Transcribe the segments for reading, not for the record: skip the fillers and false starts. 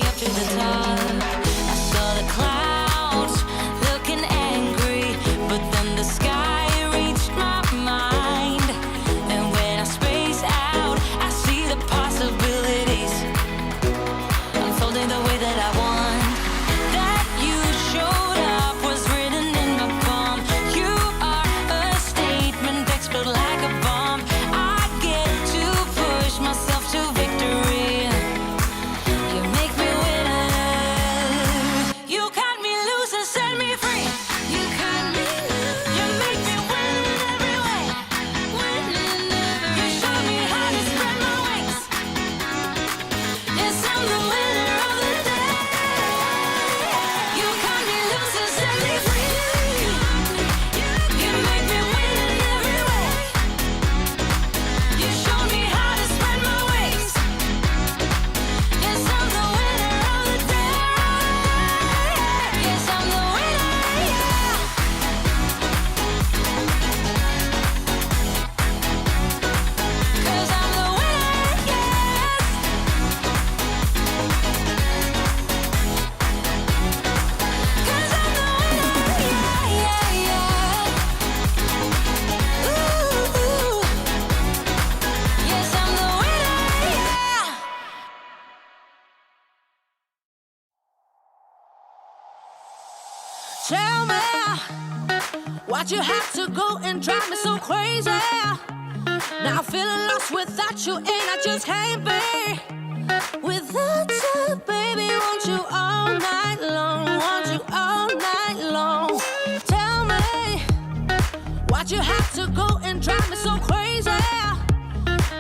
me up to the top. I saw the clouds looking angry, but then the sky reached my mind. And when I space out, I see the possibilities unfolding the way that I want. That you showed up was written in my palm. You are a statement that explode like a bomb. I get to push myself to victory. You make me winner. You cut me loose and set me free. You cut me loose. You make me win in every way. You show me how to spread my wings. Yes, I'm the winner of the day. You cut me loose and set me free. You make me win in every way. You show me how to spread my wings. Yes, I'm the winner of the day. Yes, I'm the winner, yeah. 'Cause I'm the winner, yes. 'Cause I'm the winner, yeah, yeah, yeah. Ooh, yes, I'm the winner, yeah. Tell me why'd you have to go and drive me so crazy? Now I'm feeling lost without you, and I just can't be without you, baby. Want you all night long, want you all night long. Tell me why'd you have to go and drive me so crazy?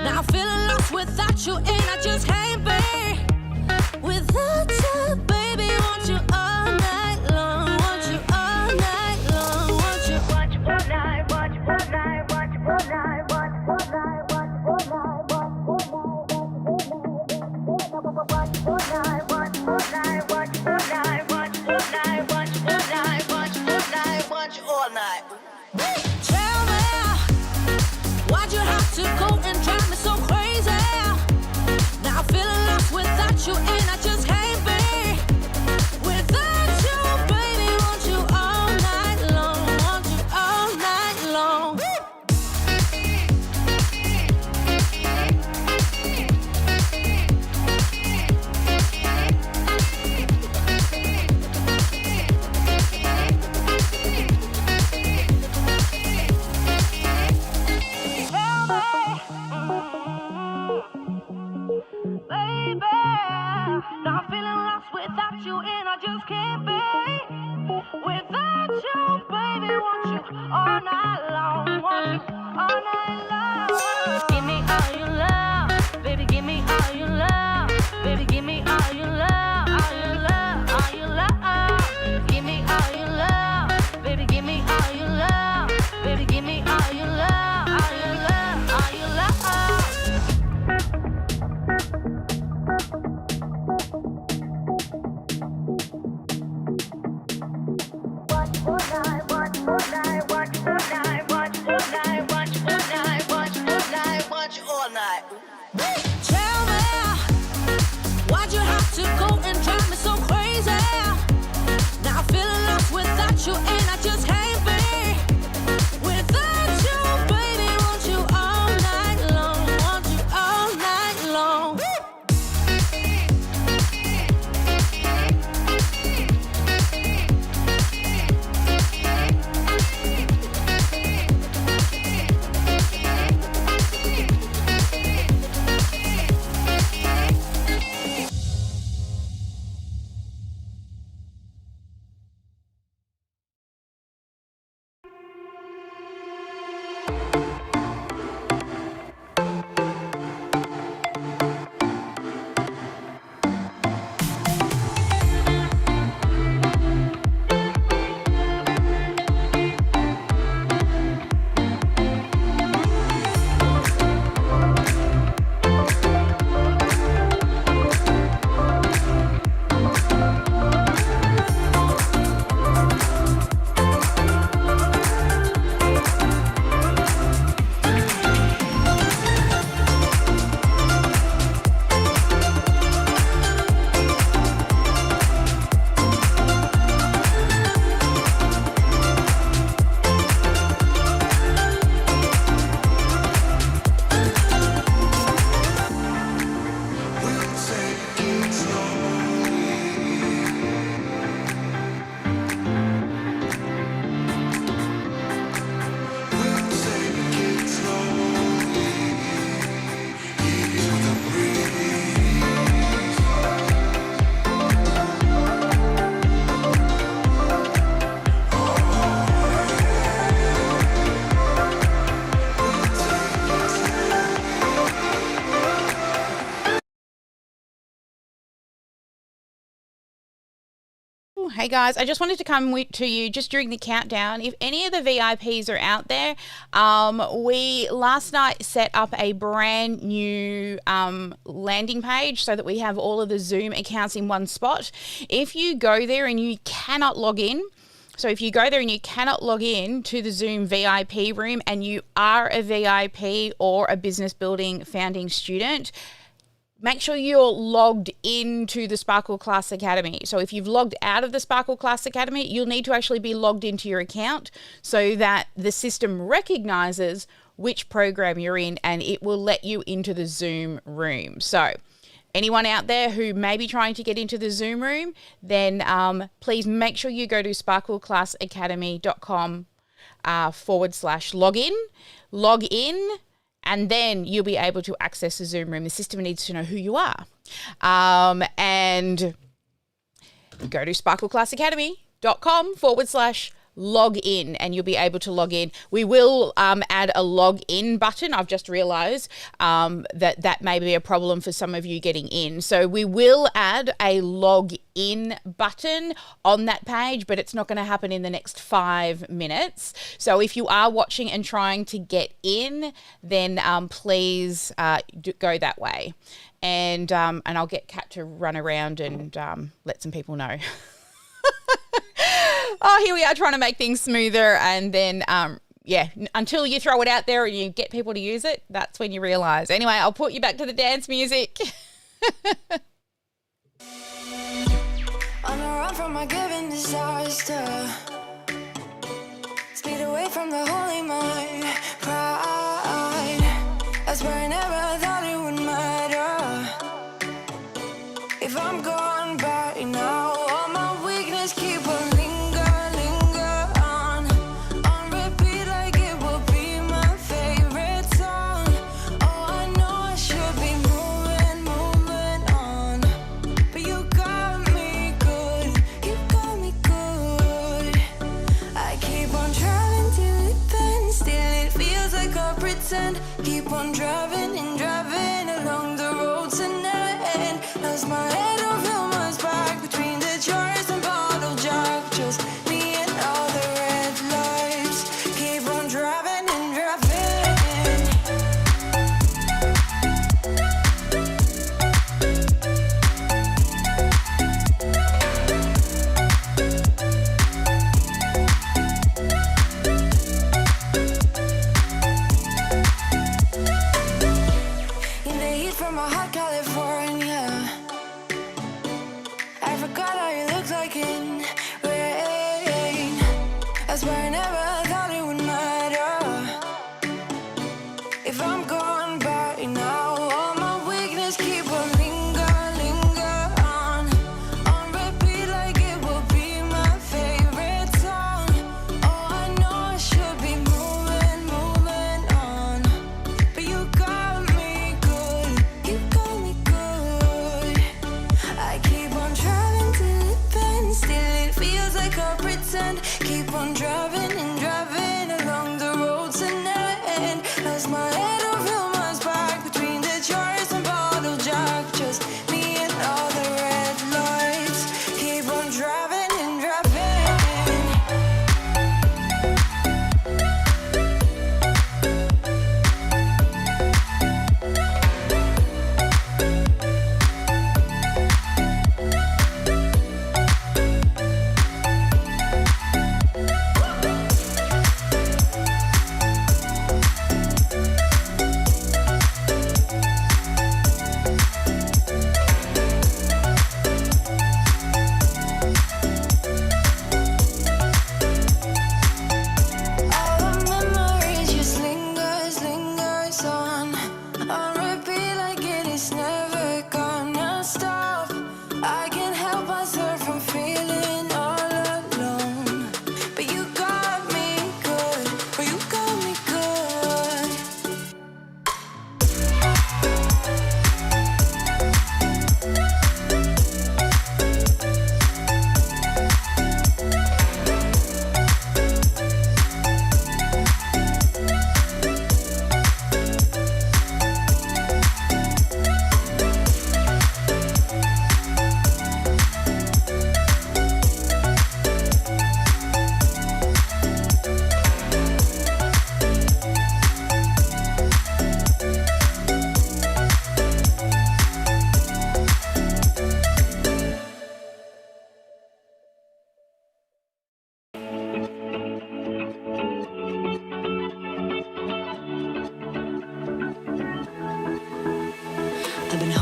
Now I'm feeling lost without you, and I just can't be without you, baby. Want you all night long, want you all night long, want you all night, watch all night, watch all night, watch all night, watch all night, watch all night, watch all night, watch all night, watch all night, watch all night, watch all night, watch all night, watch all night. Tell me why'd you have to go and drive me so crazy? Now I'm feeling lost without you, and I just can't be without you, baby. Want you all night long, want you all night long. Baby, now I'm feeling lost without you, and I just can't be without you, baby. Want you all night long, want you all night long. Give me all your love, baby. Give me all your love, baby. Give me all your love, all your love, all your love. Give me all your love, baby. Give me all your love, baby. Give me all your love, all your love, all your love. Hey guys, I just wanted to come to you just during the countdown. If any of the VIPs are out there, we last night set up a brand new landing page so that we have all of the Zoom accounts in one spot. If you go there and you cannot log in, so if you go there and you cannot log in to the Zoom VIP room and you are a VIP or a business building founding student, make sure you're logged into the Sparkle Class Academy. So if you've logged out of the Sparkle Class Academy, you'll need to actually be logged into your account so that the system recognizes which program you're in and it will let you into the Zoom room. So anyone out there who may be trying to get into the Zoom room, then please make sure you go to sparkleclassacademy.com /login, log in, and then you'll be able to access the Zoom room. The system needs to know who you are. And go to sparkleclassacademy.com /log in, and you'll be able to log in. We will add a log in button. I've just realized that may be a problem for some of you getting in. So we will add a log in button on that page, but it's not going to happen in the next 5 minutes. So if you are watching and trying to get in, then please go that way. And I'll get Kat to run around and let some people know. Oh, here we are trying to make things smoother, and then, until you throw it out there and you get people to use it, that's when you realise. Anyway, I'll put you back to the dance music. On the run from my given disaster, speed away from the holy mind, pride. That's where I never thought it would matter. If I'm gone by now, all my weakness keep on keep on driving and driving along the road to never end. Lost my head, don't feel my spark between the jars and bottle jack. Just me and all the red lights. Keep on driving and driving.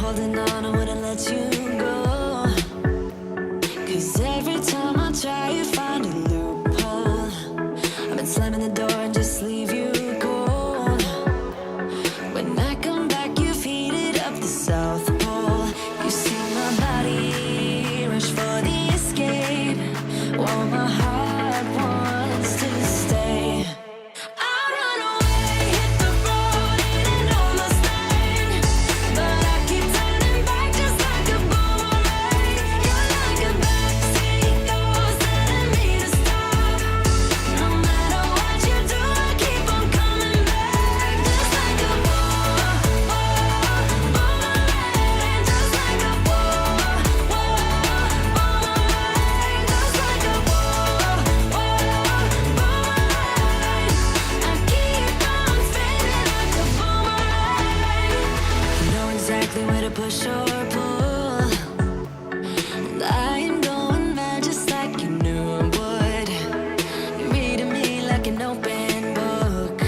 holding on, I wouldn't let you go. 'Cause every time I try, you find a loophole. I've been slamming the door and just leave you cold. When I come back, you've heated up the South Pole. You see my body rush for the escape, while my heart wants to stay. I run away, hit the road, and almost there, but I keep turning back just like a boomerang. You're like a backseat ghost telling me to stop. No matter what you do, I keep on coming back, just like a boomerang, just like a boomerang, just like a boomerang. I keep on spinning like a boomerang. You know exactly where to push or pull, and I am going mad just like you knew I would. You're reading me like an open book.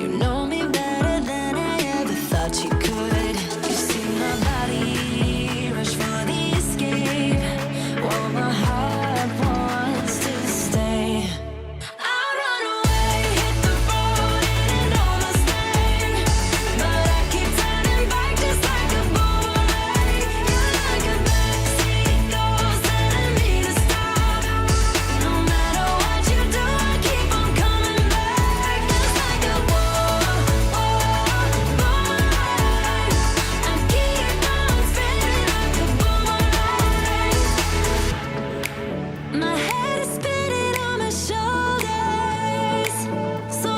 You know me better than I ever thought you could. You see my body rush for the escape, while my heart wants to stay. I run away, hit the road, and almost there, but I keep turning back just like a boomerang. You're like a backseat ghost telling me to stop. No matter what you do, I keep on coming back, just like a boomerang. I keep on spinning like a boomerang. My head is spinning on my shoulders, so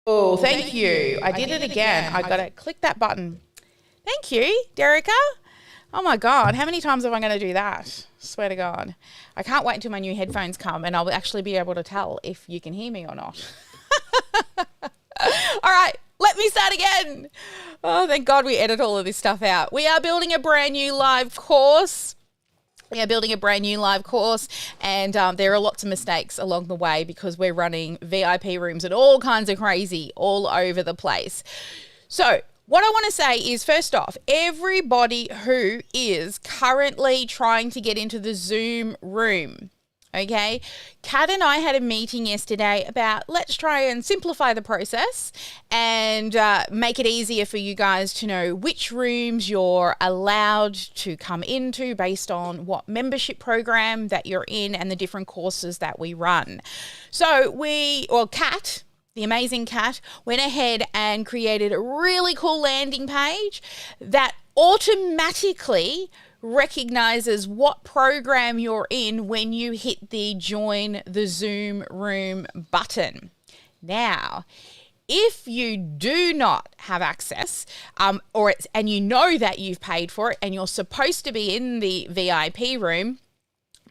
Oh, thank you. I did it again. I got to click that button. Thank you, Derica. Oh my God, how many times am I going to do that? Swear to God. I can't wait until my new headphones come and I'll actually be able to tell if you can hear me or not. All right, let me start again. Oh, thank God we edit all of this stuff out. We are building a brand new live course. We are building a brand new live course, and there are lots of mistakes along the way because we're running VIP rooms and all kinds of crazy all over the place. So what I want to say is, first off, everybody who is currently trying to get into the Zoom room, okay, Kat and I had a meeting yesterday about let's try and simplify the process and make it easier for you guys to know which rooms you're allowed to come into based on what membership program that you're in and the different courses that we run. So Kat, the amazing Kat, went ahead and created a really cool landing page that automatically recognizes what program you're in when you hit the join the Zoom room button. Now, if you do not have access and you know that you've paid for it and you're supposed to be in the VIP room,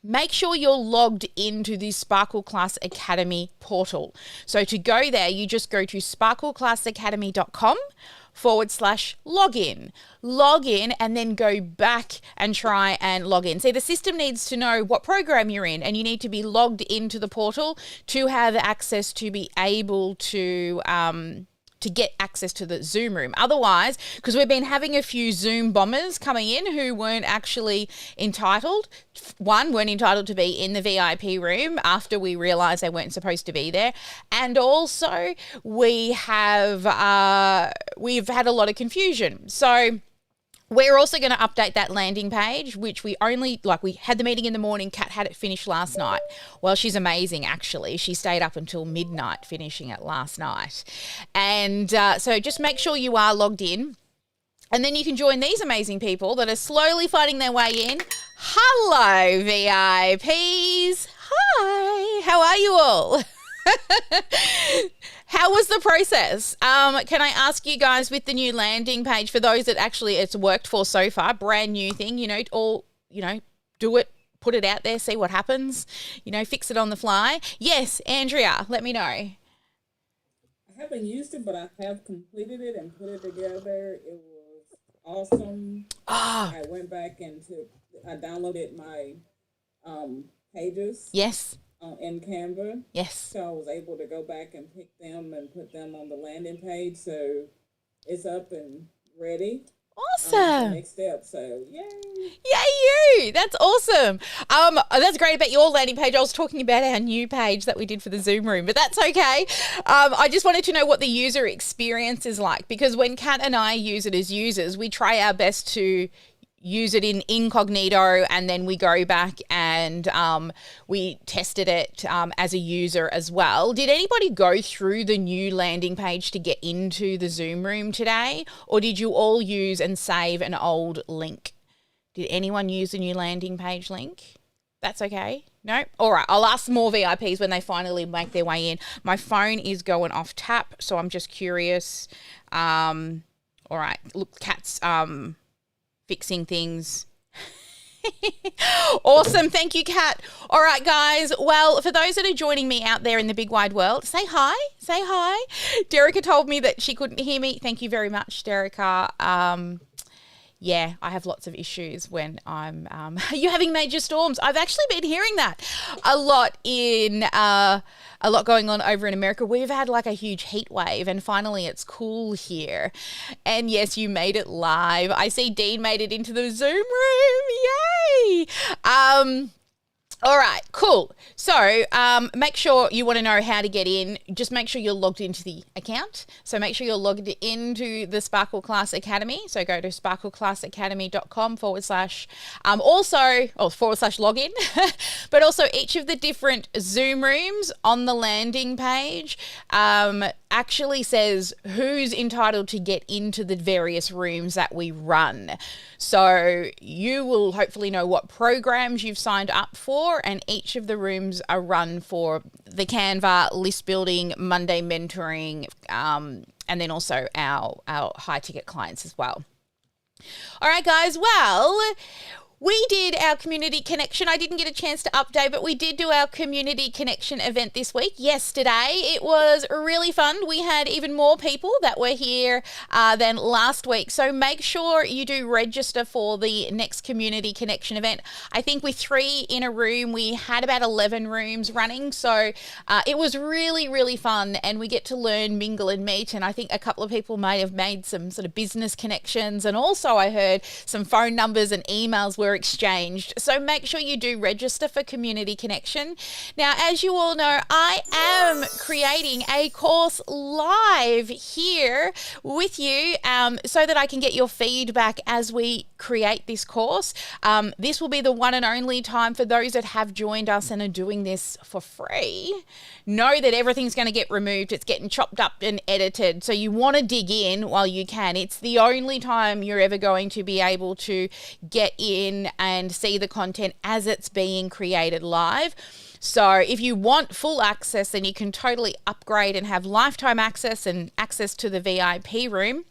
make sure you're logged into the Sparkle Class Academy portal. So to go there, you just go to sparkleclassacademy.com/login. Log in and then go back and try and log in. See, the system needs to know what program you're in and you need to be logged into the portal to have access to be able to to get access to the Zoom room. Otherwise, because we've been having a few Zoom bombers coming in who weren't actually entitled. One, weren't entitled to be in the VIP room after we realised they weren't supposed to be there. And also we've had a lot of confusion. So we're also going to update that landing page, which we had the meeting in the morning. Kat had it finished last night. Well, she's amazing, actually. She stayed up until midnight finishing it last night. And so just make sure you are logged in. And then you can join these amazing people that are slowly finding their way in. Hello, VIPs. Hi. How are you all? How was the process? Can I ask you guys, with the new landing page, for those that actually it's worked for so far, brand new thing, do it, put it out there, see what happens, fix it on the fly. Yes, Andrea, let me know. I haven't used it, but I have completed it and put it together. It was awesome. I went back I downloaded my pages. Yes. In Canva. Yes. So I was able to go back and pick them and put them on the landing page. So it's up and ready. Awesome. Next step. So yay. Yay you. That's awesome. That's great about your landing page. I was talking about our new page that we did for the Zoom room, but that's okay. I just wanted to know what the user experience is like, because when Kat and I use it as users, we try our best to use it in incognito, and then we go back and we tested it as a user as well. Did anybody go through the new landing page to get into the Zoom room today, or did you all use and save an old link? Did anyone use the new landing page link? That's okay. No? All right. I'll ask more VIPs when they finally make their way in. My phone is going off tap, so I'm just curious. All right. Look, Kat's fixing things. Awesome. Thank you, Kat. All right, guys. Well, for those that are joining me out there in the big wide world, say hi. Say hi. Derica told me that she couldn't hear me. Thank you very much, Derica. Yeah, I have lots of issues when I'm you're having major storms. I've actually been hearing that a lot going on over in America. We've had like a huge heat wave, and finally it's cool here. And yes, you made it live. I see Dean made it into the Zoom room. Yay. All right, cool. So make sure you want to know how to get in. Just make sure you're logged into the account. So make sure you're logged into the Sparkle Class Academy. So go to sparkleclassacademy.com /login. But also each of the different Zoom rooms on the landing page actually says who's entitled to get into the various rooms that we run. So you will hopefully know what programs you've signed up for, and each of the rooms are run for the Canva, list building, Monday mentoring, and then also our high ticket clients as well. All right, guys. Well, we did our community connection. I didn't get a chance to update, but we did do our community connection event this week, yesterday. It was really fun. We had even more people that were here than last week. So make sure you do register for the next community connection event. I think with 3 in a room, we had about 11 rooms running. So it was really, really fun, and we get to learn, mingle and meet. And I think a couple of people may have made some sort of business connections. And also I heard some phone numbers and emails were exchanged. So make sure you do register for community connection. Now, as you all know, I am creating a course live here with you so that I can get your feedback as we create this course. This will be the one and only time for those that have joined us and are doing this for free. Know that everything's going to get removed. It's getting chopped up and edited. So you want to dig in while you can. It's the only time you're ever going to be able to get in and see the content as it's being created live. So if you want full access, then you can totally upgrade and have lifetime access and access to the VIP room.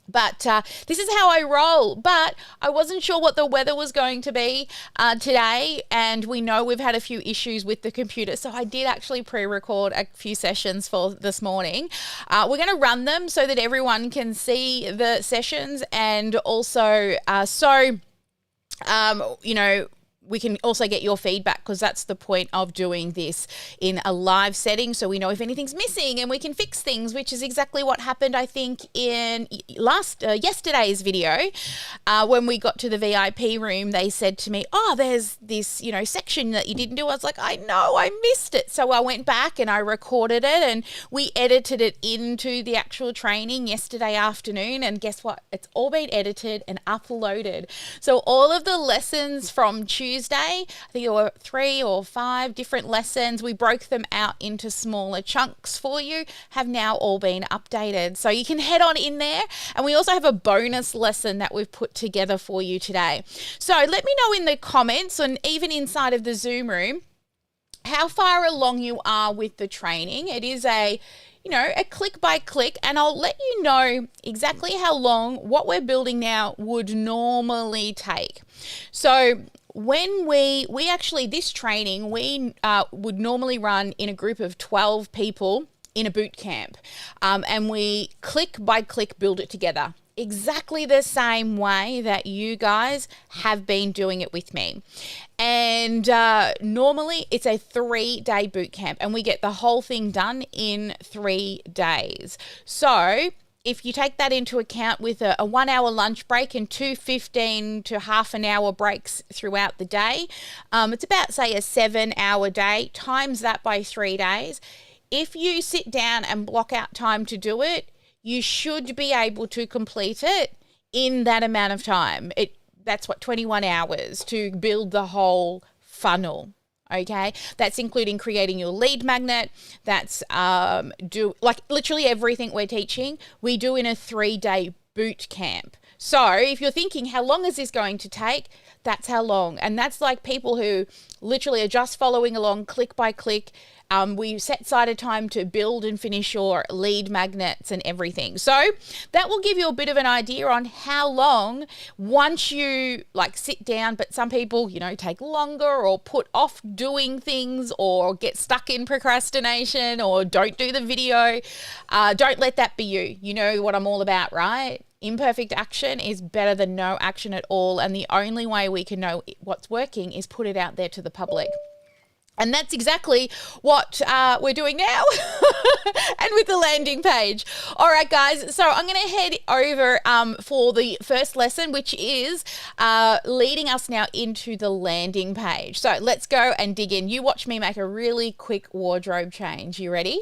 But this is how I roll. But I wasn't sure what the weather was going to be today, and we know we've had a few issues with the computer. So I did actually pre-record a few sessions for this morning. We're going to run them so that everyone can see the sessions, and also we can also get your feedback, because that's the point of doing this in a live setting, so we know if anything's missing and we can fix things, which is exactly what happened, I think, in yesterday's video. When we got to the VIP room, they said to me, oh, there's this, section that you didn't do. I was like, I know, I missed it. So I went back and I recorded it, and we edited it into the actual training yesterday afternoon, and guess what? It's all been edited and uploaded. So all of the lessons from Tuesday, I think there were 3 or 5 different lessons. We broke them out into smaller chunks for you, have now all been updated. So you can head on in there. And we also have a bonus lesson that we've put together for you today. So let me know in the comments, and even inside of the Zoom room, how far along you are with the training. It is a click by click, and I'll let you know exactly how long what we're building now would normally take. So when we actually, this training, we would normally run in a group of 12 people in a boot camp, and we click by click build it together. Exactly the same way that you guys have been doing it with me. And normally it's a 3-day boot camp, and we get the whole thing done in 3 days. So if you take that into account with a 1 hour lunch break and 2 15 to half an hour breaks throughout the day, it's about, say, a 7-hour day, times that by 3 days. If you sit down and block out time to do it, you should be able to complete it in that amount of time. That's 21 hours to build the whole funnel. Okay, that's including creating your lead magnet. That's literally everything we're teaching, we do in a 3-day boot camp. So if you're thinking, how long is this going to take? That's how long. And that's like people who literally are just following along click by click. We set aside a time to build and finish your lead magnets and everything. So that will give you a bit of an idea on how long, once you sit down, but some people, take longer or put off doing things or get stuck in procrastination or don't do the video. Don't let that be you. You know what I'm all about, right? Imperfect action is better than no action at all. And the only way we can know what's working is put it out there to the public. And that's exactly what we're doing now and with the landing page. All right, guys. So I'm going to head over for the first lesson, which is leading us now into the landing page. So let's go and dig in. You watch me make a really quick wardrobe change. You ready?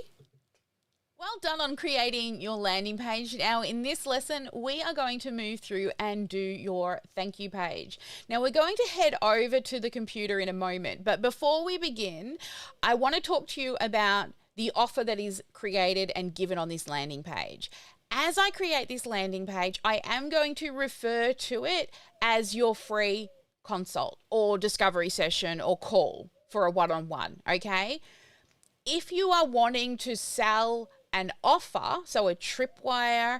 Well done on creating your landing page. Now in this lesson, we are going to move through and do your thank you page. Now we're going to head over to the computer in a moment, but before we begin, I want to talk to you about the offer that is created and given on this landing page. As I create this landing page, I am going to refer to it as your free consult or discovery session or call for a one-on-one, okay? If you are wanting to sell an offer, so a tripwire,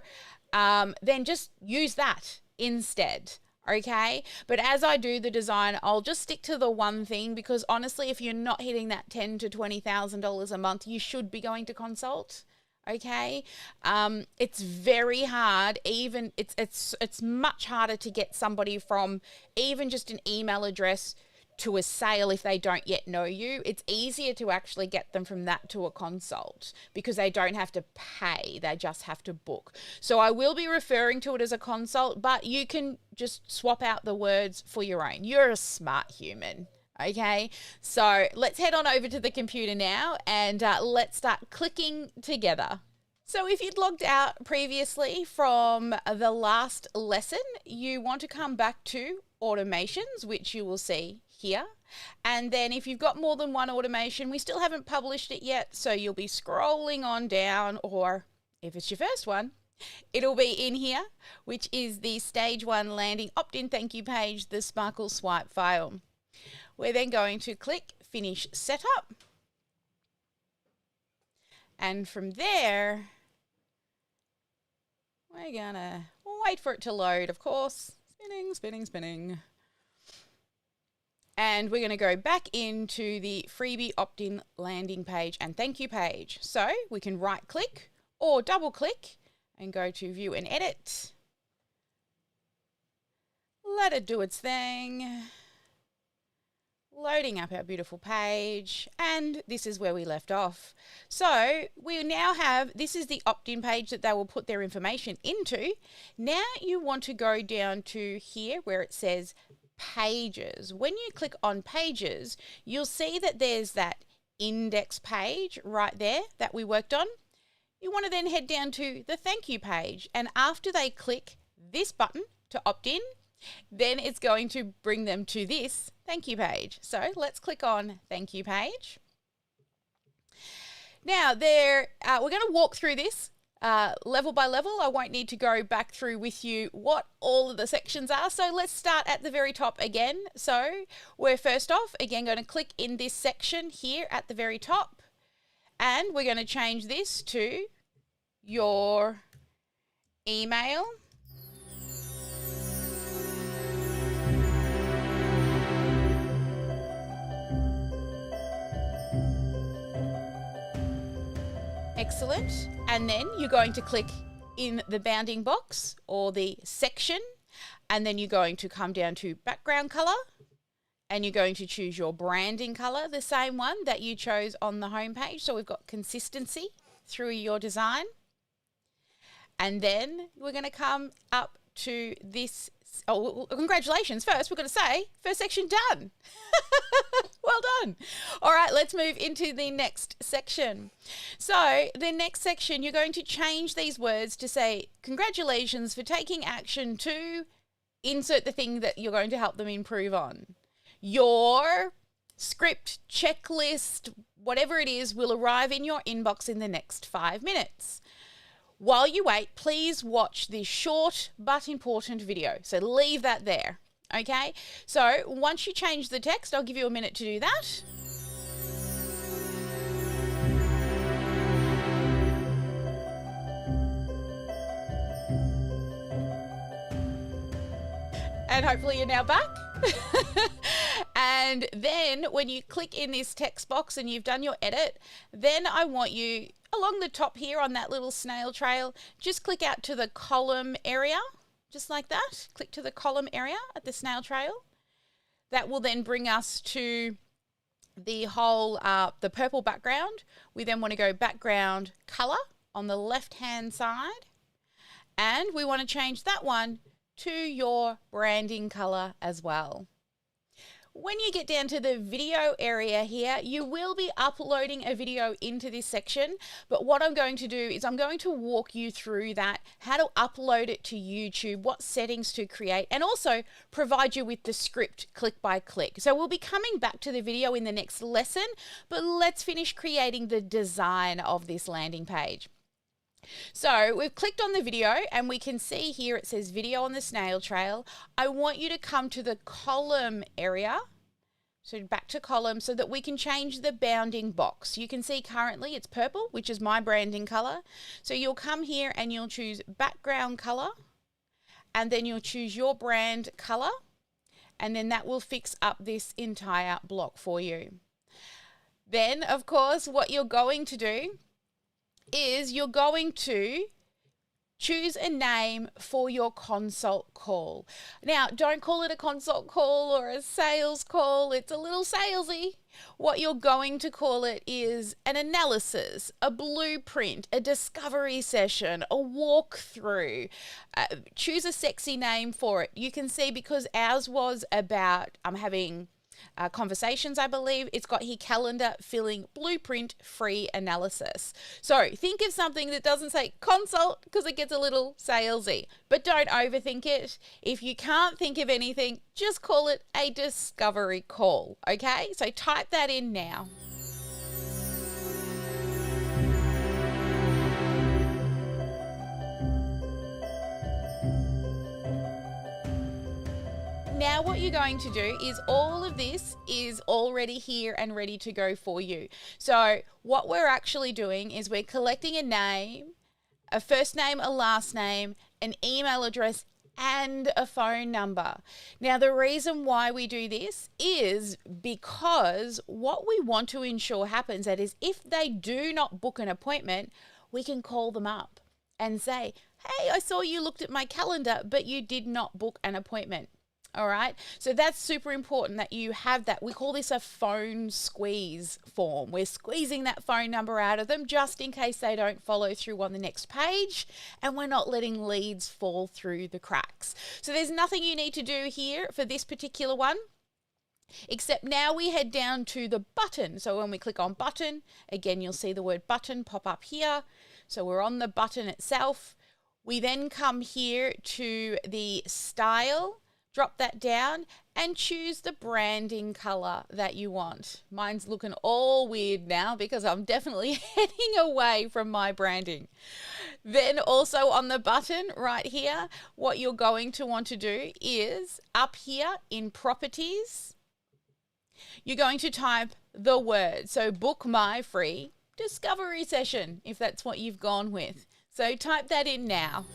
then just use that instead, okay? But as I do the design, I'll just stick to the one thing, because honestly, if you're not hitting that $10,000 to $20,000 a month, you should be going to consult, okay? It's very hard, it's much harder to get somebody from even just an email address to a sale if they don't yet know you. It's easier to actually get them from that to a consult, because they don't have to pay, they just have to book. So I will be referring to it as a consult, but you can just swap out the words for your own. You're a smart human. Okay, so let's head on over to the computer now and let's start clicking together. So if you'd logged out previously from the last lesson, you want to come back to automations, which you will see here. And then if you've got more than one automation, we still haven't published it yet, so you'll be scrolling on down, or if it's your first one, it'll be in here, which is the stage 1 landing opt-in thank you page, the Sparkle Swipe file. We're then going to click Finish Setup. And from there, we're gonna wait for it to load, of course. Spinning, spinning, spinning. And we're going to go back into the freebie opt-in landing page and thank you page. So we can right click or double click and go to view and edit. Let it do its thing. Loading up our beautiful page, and this is where we left off. So we now have, this is the opt-in page that they will put their information into. Now you want to go down to here where it says pages. When you click on pages, you'll see that there's that index page right there that we worked on. You want to then head down to the thank you page, and after they click this button to opt in, then it's going to bring them to this thank you page. So let's click on thank you page. Now we're going to walk through this level by level. I won't need to go back through with you what all of the sections are. So let's start at the very top again. So we're first off, again, going to click in this section here at the very top, and we're going to change this to your email. Excellent. And then you're going to click in the bounding box or the section, and then you're going to come down to background color, and you're going to choose your branding color, the same one that you chose on the home page. So we've got consistency through your design. And then we're going to come up to this. Oh, congratulations. First, we're going to say first section done. Well done. All right, let's move into the next section. So the next section, you're going to change these words to say, congratulations for taking action to insert the thing that you're going to help them improve on. Your script, checklist, whatever it is, will arrive in your inbox in the next 5 minutes. While you wait, please watch this short but important video. So leave that there, okay? So once you change the text, I'll give you a minute to do that. And hopefully you're now back. And then when you click in this text box and you've done your edit, then I want you, along the top here on that little snail trail, just click out to the column area, just like that. Click to the column area at the snail trail. That will then bring us to the whole, the purple background. We then want to go background color on the left-hand side. And we want to change that one to your branding color as well. When you get down to the video area here, you will be uploading a video into this section, but what I'm going to do is I'm going to walk you through that, how to upload it to YouTube, what settings to create, and also provide you with the script click by click. So we'll be coming back to the video in the next lesson, but let's finish creating the design of this landing page. So we've clicked on the video and we can see here it says video on the snail trail. I want you to come to the column area. So back to column so that we can change the bounding box. You can see currently it's purple, which is my branding color. So you'll come here and you'll choose background color, and then you'll choose your brand color, and then that will fix up this entire block for you. Then of course what you're going to do is you're going to choose a name for your consult call. Now, don't call it a consult call or a sales call. It's a little salesy. What you're going to call it is an analysis, a blueprint, a discovery session, a walkthrough. Choose a sexy name for it. You can see because ours was about having conversations, I believe. It's got here calendar filling blueprint free analysis. So think of something that doesn't say consult because it gets a little salesy, but don't overthink it. If you can't think of anything, just call it a discovery call. Okay, so type that in now. Now what you're going to do is all of this is already here and ready to go for you. So what we're actually doing is we're collecting a name, a first name, a last name, an email address, and a phone number. Now the reason why we do this is because what we want to ensure happens that is if they do not book an appointment, we can call them up and say, hey, I saw you looked at my calendar, but you did not book an appointment. All right. So that's super important that you have that. We call this a phone squeeze form. We're squeezing that phone number out of them just in case they don't follow through on the next page, and we're not letting leads fall through the cracks. So there's nothing you need to do here for this particular one, except now we head down to the button. So when we click on button, again, you'll see the word button pop up here. So we're on the button itself. We then come here to the style, drop that down and choose the branding color that you want. Mine's looking all weird now because I'm definitely heading away from my branding. Then also on the button right here, what you're going to want to do is up here in properties, you're going to type the word. So book my free discovery session if that's what you've gone with. So type that in now.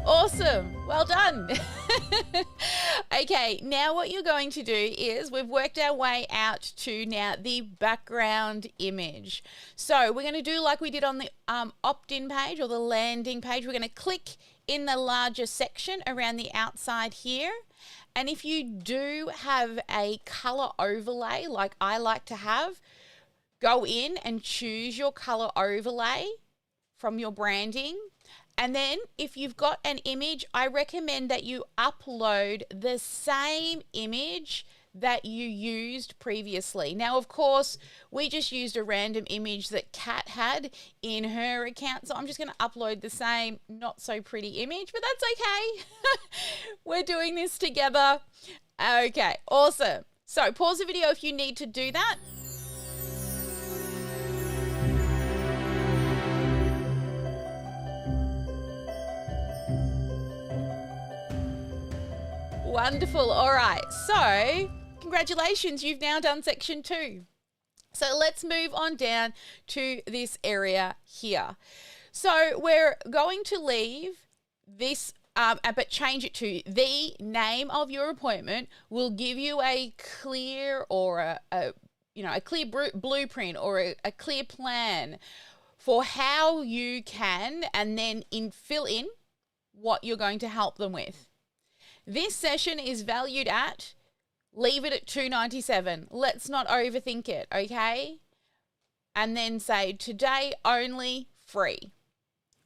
Awesome. Well done. Okay, now what you're going to do is we've worked our way out to now the background image. So we're going to do like we did on the opt-in page or the landing page. We're going to click in the larger section around the outside here. And if you do have a color overlay like I like to have, go in and choose your color overlay from your branding. And then if you've got an image, I recommend that you upload the same image that you used previously. Now, of course, we just used a random image that Kat had in her account. So I'm just going to upload the same not so pretty image, but that's okay. We're doing this together. Okay, awesome. So pause the video if you need to do that. Wonderful. All right. So congratulations. You've now done section 2. So let's move on down to this area here. So we're going to leave this, but change it to the name of your appointment will give you a clear or a clear blueprint or a clear plan for how you can and then fill in what you're going to help them with. This session is valued at, leave it at $297. Let's not overthink it, okay? And then say today only free,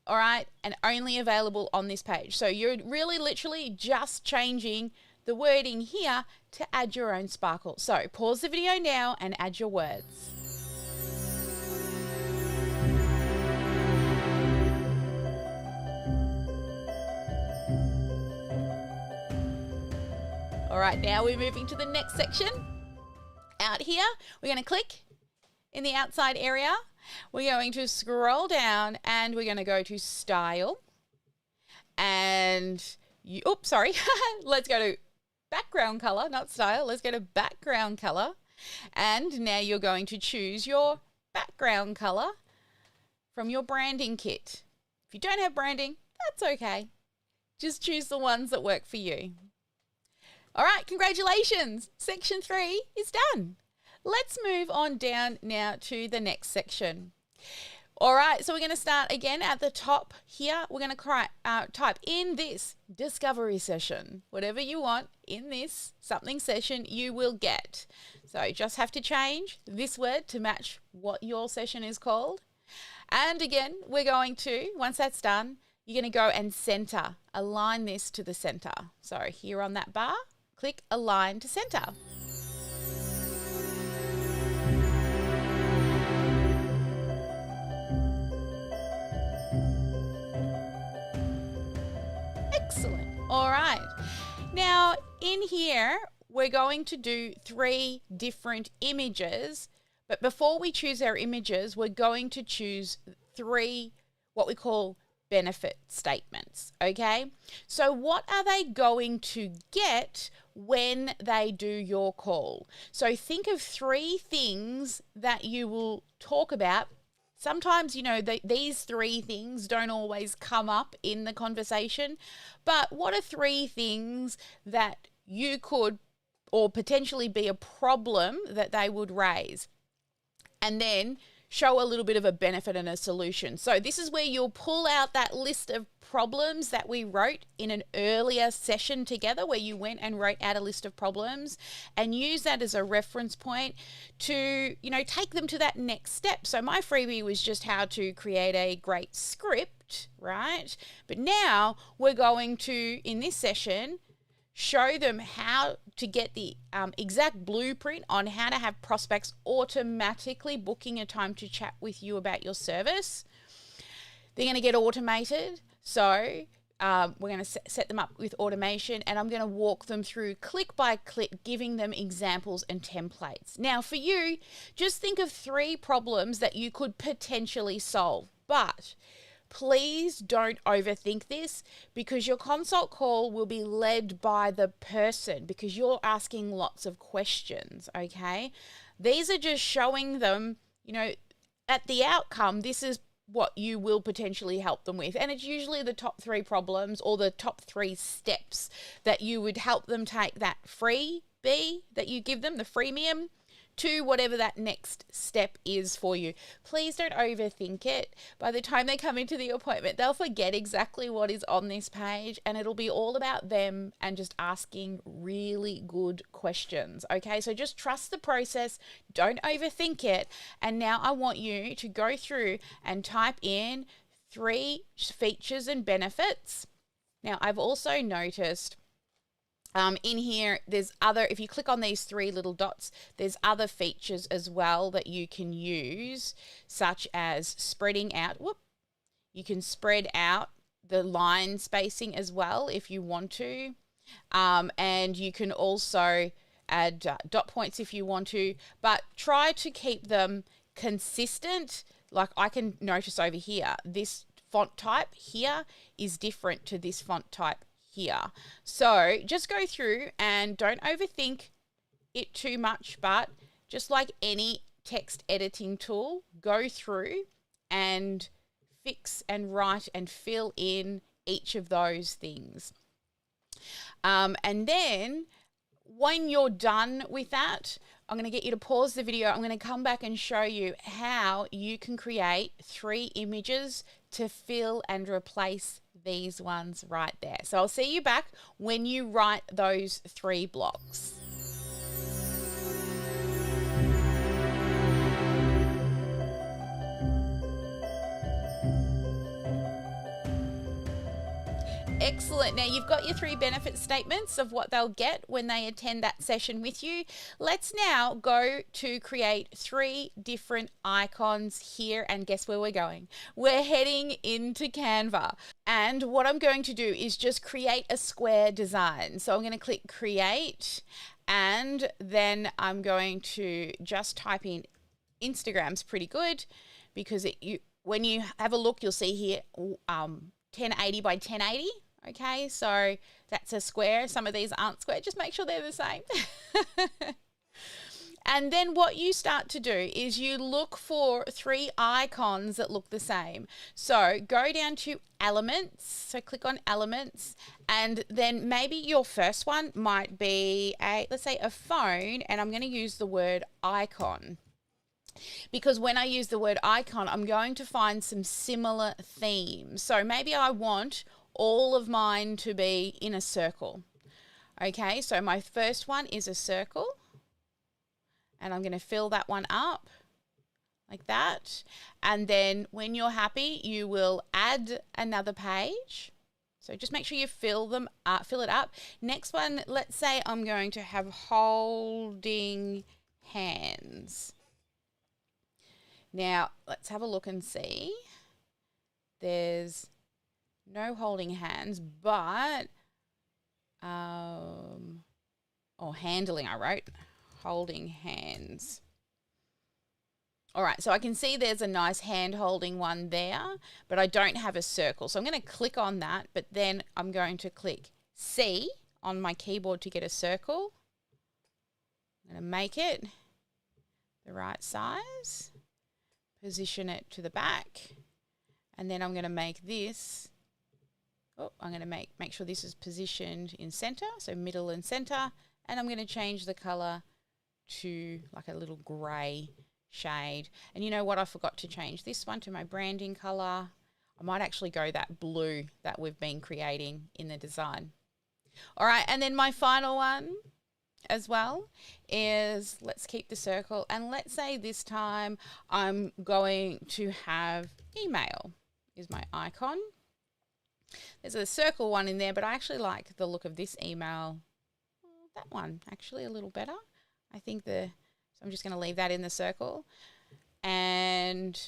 all right? And only available on this page. So you're really literally just changing the wording here to add your own sparkle. So pause the video now and add your words. All right, now we're moving to the next section. Out here, we're going to click in the outside area. We're going to scroll down and we're going to go to style. And, let's go to background color, not style. Let's go to background color. And now you're going to choose your background color from your branding kit. If you don't have branding, that's okay. Just choose the ones that work for you. All right, congratulations. Section 3 is done. Let's move on down now to the next section. All right, so we're going to start again at the top here. We're going to type in this discovery session. Whatever you want in this something session, you will get. So you just have to change this word to match what your session is called. And again, we're going to, once that's done, you're going to go and center, align this to the center. So here on that bar, click Align to Center. Excellent. All right. Now, in here, we're going to do 3 different images. But before we choose our images, we're going to choose 3 what we call benefit statements, okay? So what are they going to get when they do your call? So think of 3 things that you will talk about. Sometimes, these 3 things don't always come up in the conversation, but what are 3 things that you could or potentially be a problem that they would raise? and then show a little bit of a benefit and a solution. So this is where you'll pull out that list of problems that we wrote in an earlier session together, where you went and wrote out a list of problems, and use that as a reference point to, take them to that next step. So my freebie was just how to create a great script, right? But now we're going to, in this session, show them how to get the exact blueprint on how to have prospects automatically booking a time to chat with you about your service. They're going to get automated. So we're going to set them up with automation, and I'm going to walk them through click by click, giving them examples and templates. Now for you, just think of 3 problems that you could potentially solve, but please don't overthink this, because your consult call will be led by the person, because you're asking lots of questions, okay? These are just showing them, at the outcome, this is what you will potentially help them with. And it's usually the top 3 problems or the top 3 steps that you would help them take that freebie that you give them, the freemium, to whatever that next step is for you. Please don't overthink it. By the time they come into the appointment, they'll forget exactly what is on this page, and it'll be all about them and just asking really good questions. Okay, so just trust the process, don't overthink it. And now I want you to go through and type in 3 features and benefits. Now I've also noticed in here, there's other, if you click on these 3 little dots, there's other features as well that you can use, such as spreading out. You can spread out the line spacing as well if you want to. And you can also add dot points if you want to, but try to keep them consistent. Like I can notice over here, this font type here is different to this font type here. So just go through and don't overthink it too much, but just like any text editing tool, go through and fix and write and fill in each of those things. And then when you're done with that, I'm going to get you to pause the video. I'm going to come back and show you how you can create 3 images to fill and replace these ones right there. So I'll see you back when you write those 3 blocks. Excellent. Now you've got your 3 benefit statements of what they'll get when they attend that session with you. Let's now go to create 3 different icons here, and guess where we're going? We're heading into Canva. And what I'm going to do is just create a square design. So I'm going to click create, and then I'm going to just type in Instagram's pretty good, because when you have a look, you'll see here 1080 by 1080. Okay, so that's a square. Some of these aren't square. Just make sure they're the same. And then what you start to do is you look for 3 icons that look the same. So go down to elements. So click on elements, and then maybe your first one might be let's say a phone, and I'm going to use the word icon. Because when I use the word icon, I'm going to find some similar themes. So maybe I want all of mine to be in a circle. Okay, so my first one is a circle, and I'm going to fill that one up like that. And then when you're happy, you will add another page. So just make sure you fill it up. Next one, let's say I'm going to have holding hands. Now, let's have a look and see. There's no holding hands, but, handling, I wrote. Holding hands. All right, so I can see there's a nice hand holding one there, but I don't have a circle. So I'm going to click on that, but then I'm going to click C on my keyboard to get a circle. I'm going to make it the right size. Position it to the back, and then I'm going to make this, I'm going to make sure this is positioned in center, so middle and center, and I'm going to change the color to like a little gray shade. And you know what? I forgot to change this one to my branding color. I might actually go that blue that we've been creating in the design. All right, and then my final one as well is, let's keep the circle, and let's say this time I'm going to have email is my icon. There's a circle one in there, but I actually like the look of this email. That one actually a little better. I think so I'm just going to leave that in the circle and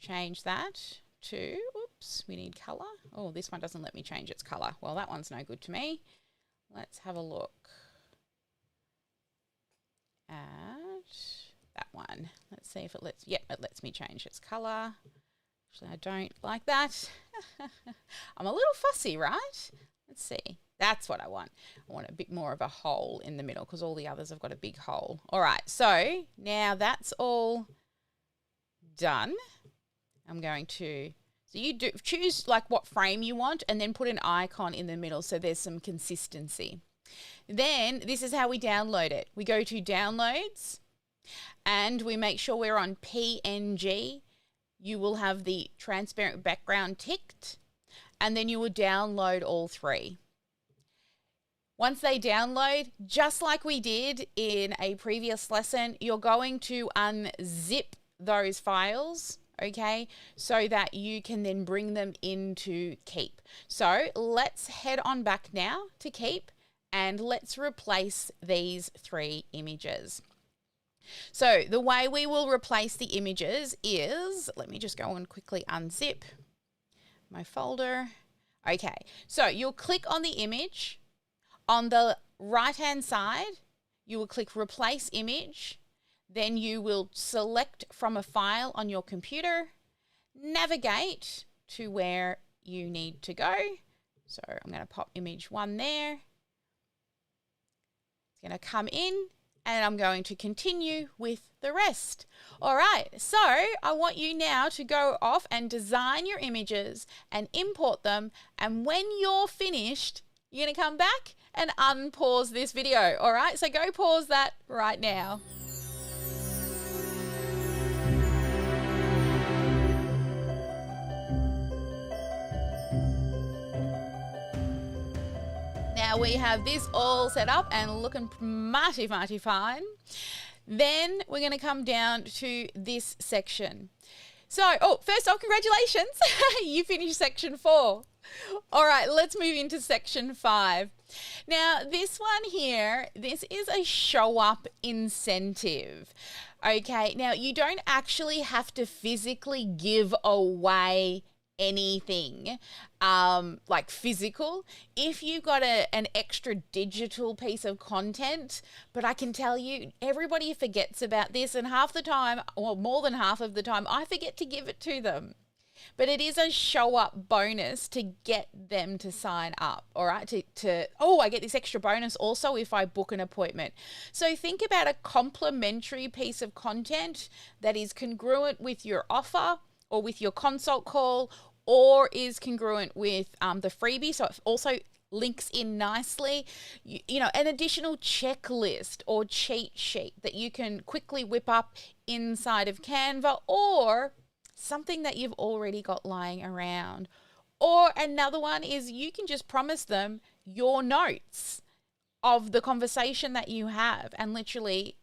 change that to, oops, we need color. Oh, this one doesn't let me change its color. Well, that one's no good to me. Let's have a look at that one. Let's see if it lets, yep, it lets me change its color. Actually, I don't like that. I'm a little fussy, right? Let's see. That's what I want. I want a bit more of a hole in the middle because all the others have got a big hole. All right, so now that's all done. I'm going to, so you do choose like what frame you want and then put an icon in the middle so there's some consistency. Then this is how we download it. We go to downloads and we make sure we're on PNG. You will have the transparent background ticked and then you will download all three. Once they download, just like we did in a previous lesson, you're going to unzip those files, okay, so that you can then bring them into Keep. So let's head on back now to Keep and let's replace these three images. So the way we will replace the images is, let me just go and quickly unzip my folder. Okay, so you'll click on the image. On the right-hand side, you will click Replace Image. Then you will select from a file on your computer, navigate to where you need to go. So I'm going to pop image 1 there. It's going to come in and I'm going to continue with the rest. All right, so I want you now to go off and design your images and import them. And when you're finished, you're going to come back and unpause this video. All right, so go pause that right now. Now we have this all set up and looking mighty, mighty fine. Then we're going to come down to this section. So, first off, congratulations. You finished section 4. All right, let's move into section 5. Now, this one here, this is a show up incentive. Okay, now you don't actually have to physically give away anything like physical if you've got an extra digital piece of content. But I can tell you, everybody forgets about this, and half the time, or more than half of the time, I forget to give it to them. But it is a show up bonus to get them to sign up, all right? I get this extra bonus also if I book an appointment. So think about a complimentary piece of content that is congruent with your offer or with your consult call, or is congruent with the freebie. So it also links in nicely, you know, an additional checklist or cheat sheet that you can quickly whip up inside of Canva, or something that you've already got lying around. Or another one is you can just promise them your notes of the conversation that you have and literally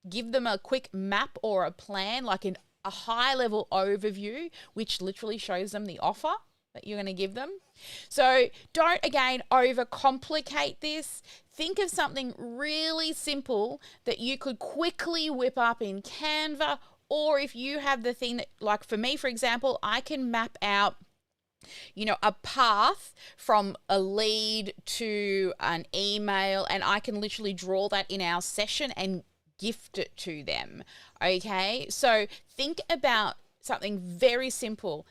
give them a quick map or a plan, like a high level overview, which literally shows them the offer that you're going to give them. So don't, again, overcomplicate this. Think of something really simple that you could quickly whip up in Canva. Or if you have the thing that, like for me, for example, I can map out, you know, a path from a lead to an email, and I can literally draw that in our session and gift it to them. Okay, so think about something very simple.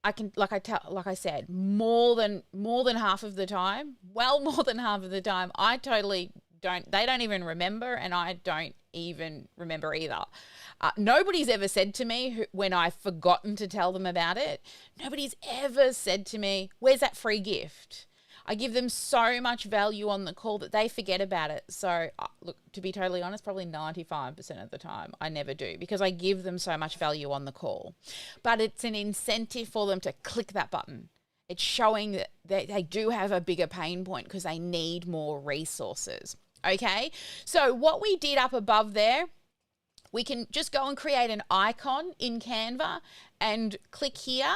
I can, like I said, more than half of the time, well, more than half of the time, I totally don't. They don't even remember, and I don't even remember either. Nobody's ever said to me when I've forgotten to tell them about it, nobody's ever said to me, where's that free gift? I give them so much value on the call that they forget about it. So look, to be totally honest, probably 95% of the time I never do, because I give them so much value on the call. But it's an incentive for them to click that button. It's showing that they do have a bigger pain point because they need more resources. Okay, so what we did up above there, we can just go and create an icon in Canva and click here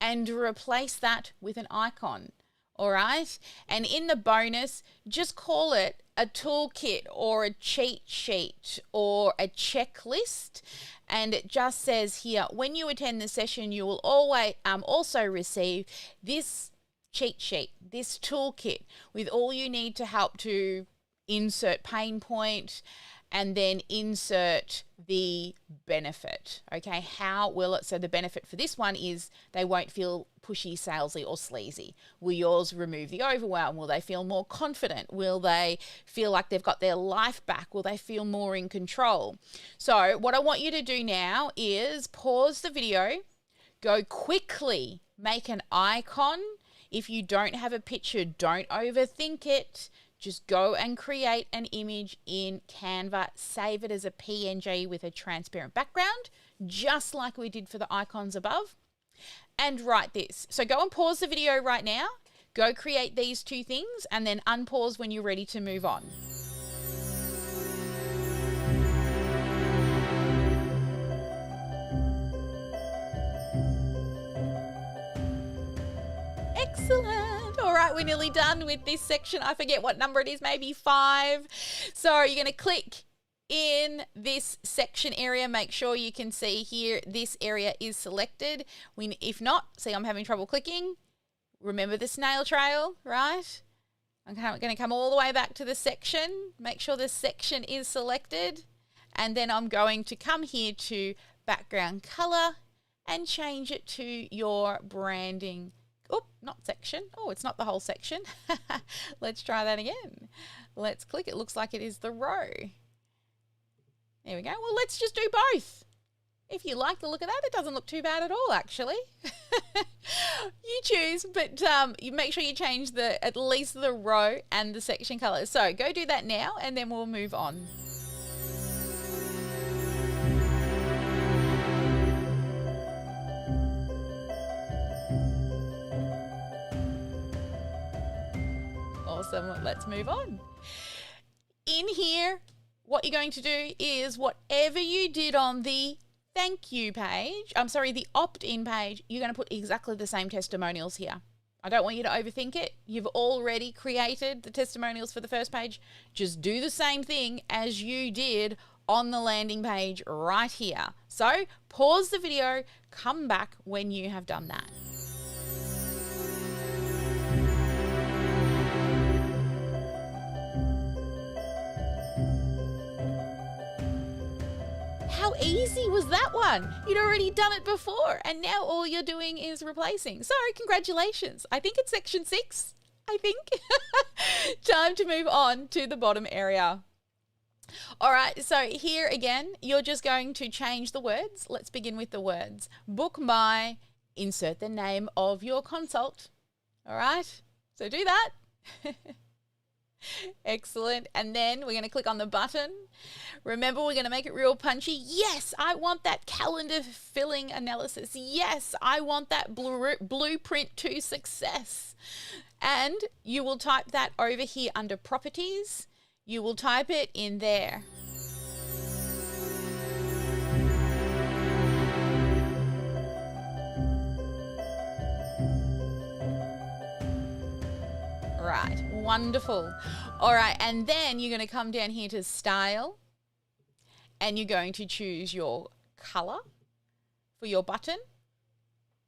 and replace that with an icon. All right. And in the bonus, just call it a toolkit or a cheat sheet or a checklist. And it just says here, when you attend the session, you will always also receive this cheat sheet, this toolkit with all you need to help to insert pain point and then insert the benefit. Okay, how will it? So the benefit for this one is they won't feel pushy, salesy, or sleazy. Will yours remove the overwhelm? Will they feel more confident? Will they feel like they've got their life back? Will they feel more in control? So what I want you to do now is pause the video, go quickly, make an icon. If you don't have a picture, don't overthink it. Just go and create an image in Canva, save it as a PNG with a transparent background, just like we did for the icons above, and write this. So go and pause the video right now, go create these two things, and then unpause when you're ready to move on. Excellent. All right, we're nearly done with this section. I forget what number it is, maybe 5. So you're going to click in this section area. Make sure you can see here this area is selected. If not, see, I'm having trouble clicking. Remember the snail trail, right? I'm going to come all the way back to the section. Make sure the section is selected. And then I'm going to come here to background color and change it to your branding. Oh, not section. Oh, it's not the whole section. Let's try that again. Let's click. It looks like it is the row. There we go. Well, let's just do both. If you like the look of that, it doesn't look too bad at all, actually. You choose, but you make sure you change at least the row and the section colors. So go do that now, and then we'll move on. Awesome. Let's move on. In here, what you're going to do is whatever you did on the thank you page, the opt-in page, you're going to put exactly the same testimonials here. I don't want you to overthink it. You've already created the testimonials for the first page. Just do the same thing as you did on the landing page right here. So pause the video, come back when you have done that. How easy was that one? You'd already done it before, and now all you're doing is replacing. So congratulations. I think it's section 6, I think. Time to move on to the bottom area. All right, so here again, you're just going to change the words. Let's begin with the words. Book my, insert the name of your consult. All right, so do that. Excellent. And then we're going to click on the button. Remember, we're going to make it real punchy. Yes, I want that calendar filling analysis. Yes, I want that blueprint to success. And you will type that over here under properties. You will type it in there. Right, wonderful. All right, and then you're going to come down here to style and you're going to choose your color for your button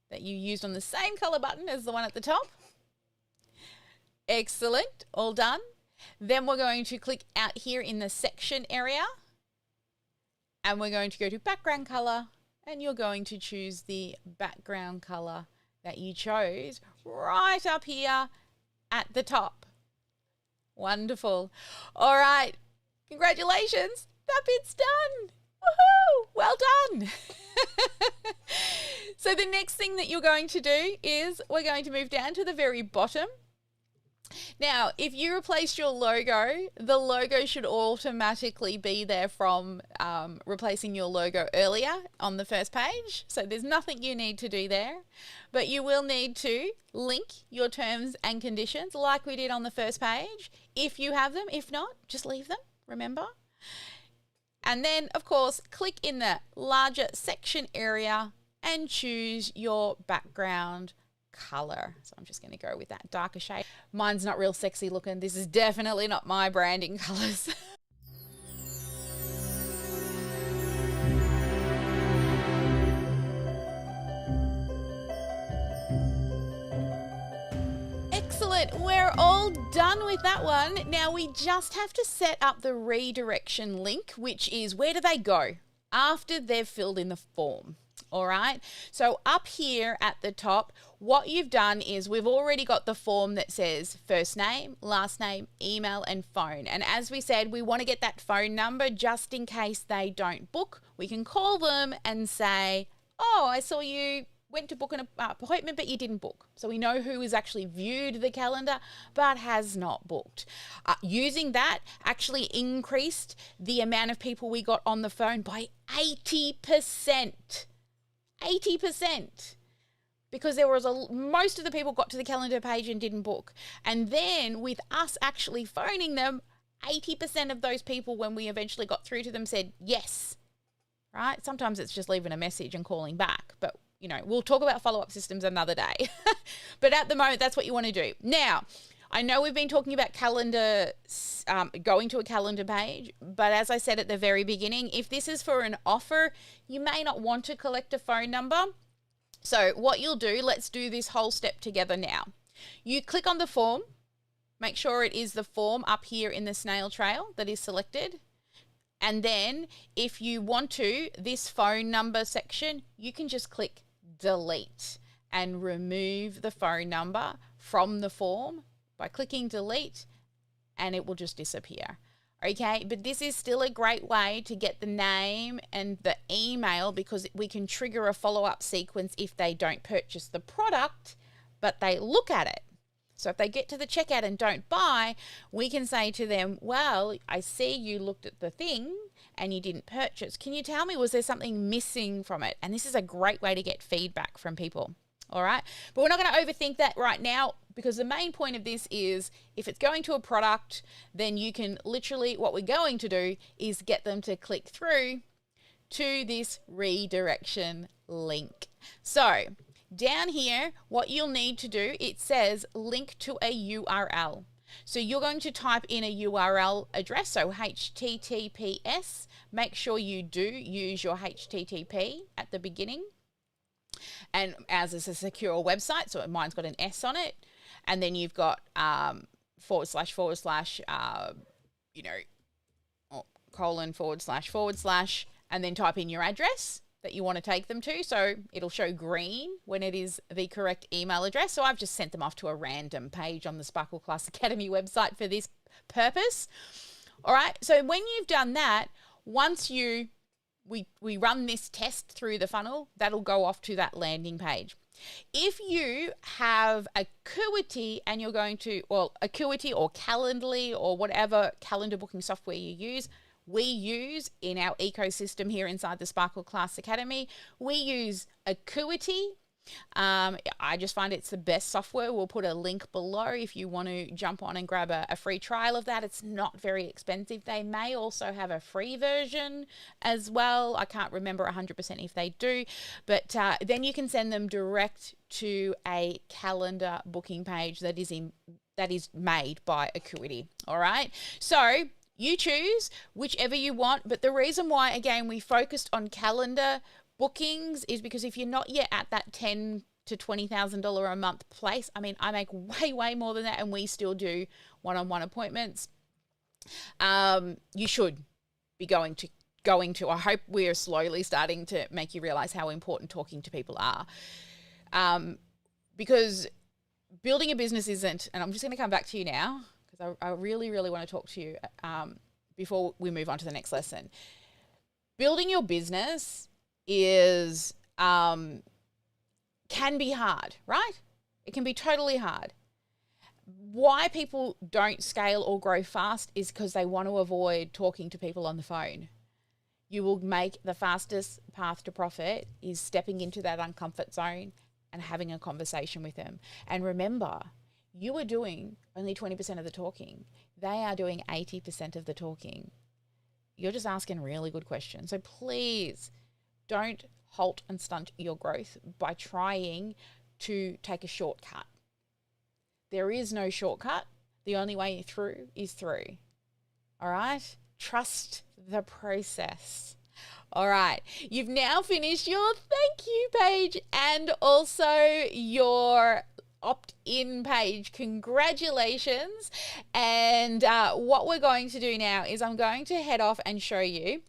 that you used on the same color button as the one at the top. Excellent, all done. Then we're going to click out here in the section area and we're going to go to background color and you're going to choose the background color that you chose right up here at the top. Wonderful. All right. Congratulations. That bit's done. Woohoo! Well done. So the next thing that you're going to do is we're going to move down to the very bottom Now, if you replaced your logo, the logo should automatically be there from replacing your logo earlier on the first page. So there's nothing you need to do there, but you will need to link your terms and conditions like we did on the first page if you have them. If not, just leave them, remember. And then, of course, click in the larger section area and choose your background color. So I'm just going to go with that darker shade. Mine's not real sexy looking. This is definitely not my branding colors. Excellent. We're all done with that one. Now we just have to set up the redirection link, which is where do they go after they've filled in the form. All right. So up here at the top, what you've done is we've already got the form that says first name, last name, email, and phone. And as we said, we want to get that phone number just in case they don't book. We can call them and say, oh, I saw you went to book an appointment, but you didn't book. So we know who has actually viewed the calendar, but has not booked. Using that actually increased the amount of people we got on the phone by 80%. 80%. Because there was most of the people got to the calendar page and didn't book. And then with us actually phoning them, 80% of those people, when we eventually got through to them, said yes. Right? Sometimes it's just leaving a message and calling back, but you know, we'll talk about follow-up systems another day. But at the moment, that's what you want to do. Now, I know we've been talking about calendar, going to a calendar page, but as I said at the very beginning, if this is for an offer, you may not want to collect a phone number. So what you'll do, let's do this whole step together now. You click on the form, make sure it is the form up here in the snail trail that is selected. And then if you want to, this phone number section, you can just click delete and remove the phone number from the form by clicking delete, and it will just disappear. Okay, but this is still a great way to get the name and the email, because we can trigger a follow-up sequence if they don't purchase the product, but they look at it. So if they get to the checkout and don't buy, we can say to them, well, I see you looked at the thing and you didn't purchase. Can you tell me, was there something missing from it? And this is a great way to get feedback from people. All right. But we're not going to overthink that right now, because the main point of this is if it's going to a product, then you can literally, what we're going to do is get them to click through to this redirection link. So down here, what you'll need to do, it says link to a URL. So you're going to type in a URL address, so HTTPS. Make sure you do use your HTTP at the beginning. And as it's a secure website, so mine's got an S on it. And then you've got / :/ and then type in your address that you want to take them to. So it'll show green when it is the correct email address. So I've just sent them off to a random page on the Sparkle Class Academy website for this purpose. All right. So when you've done that, once we run this test through the funnel, that'll go off to that landing page. If you have Acuity and you're going to, well, Acuity or Calendly or whatever calendar booking software you use, we use in our ecosystem here inside the Sparkle Class Academy, we use Acuity. I just find it's the best software. We'll put a link below if you want to jump on and grab a free trial of that. It's not very expensive. They may also have a free version as well. I can't remember 100% if they do, but then you can send them direct to a calendar booking page that is made by Acuity. All right. So you choose whichever you want, but the reason why, again, we focused on calendar bookings is because if you're not yet at that $10,000 to $20,000 a month place, I mean, I make way more than that, and we still do one-on-one appointments. You should be going to. I hope we're slowly starting to make you realize how important talking to people are, because building a business isn't. And I'm just going to come back to you now because I really want to talk to you before we move on to the next lesson. Building your business is can be hard, right? It can be totally hard. why people don't scale or grow fast is because they want to avoid talking to people on the phone. You will make the fastest path to profit is stepping into that uncomfort zone and having a conversation with them. And remember, you are doing only 20% of the talking. They are doing 80% of the talking. You're just asking really good questions. So please don't halt and stunt your growth by trying to take a shortcut. There is no shortcut. The only way through is through. All right? Trust the process. All right. You've now finished your thank you page and also your opt-in page. Congratulations. And what we're going to do now is I'm going to head off and show you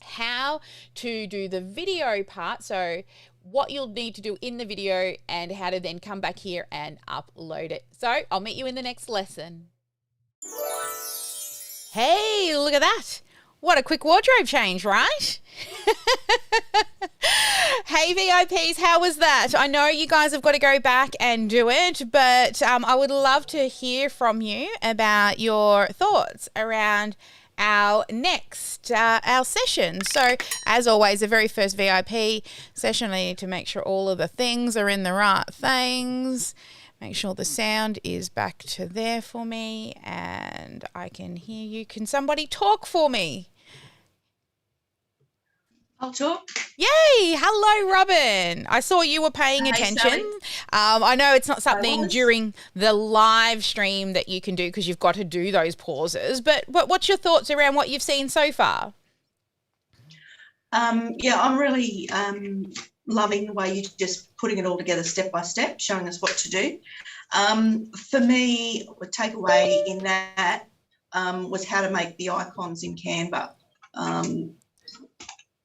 how to do the video part. So what you'll need to do in the video and how to then come back here and upload it. So I'll meet you in the next lesson. Hey, look at that. What a quick wardrobe change, right? Hey, VIPs, how was that? I know you guys have got to go back and do it, but I would love to hear from you about your thoughts around our next our session. So as always, the very first VIP session, I need to make sure all of the things are in the right things. Make sure the sound is back to there for me and I can hear you. Can somebody talk for me? I'll talk. Yay! Hello, Robin. I saw you were paying attention. I know it's not something during the live stream that you can do because you've got to do those pauses, but what's your thoughts around what you've seen so far? Yeah, I'm really loving the way you're just putting it all together step by step, showing us what to do. For me, a takeaway in that was how to make the icons in Canva.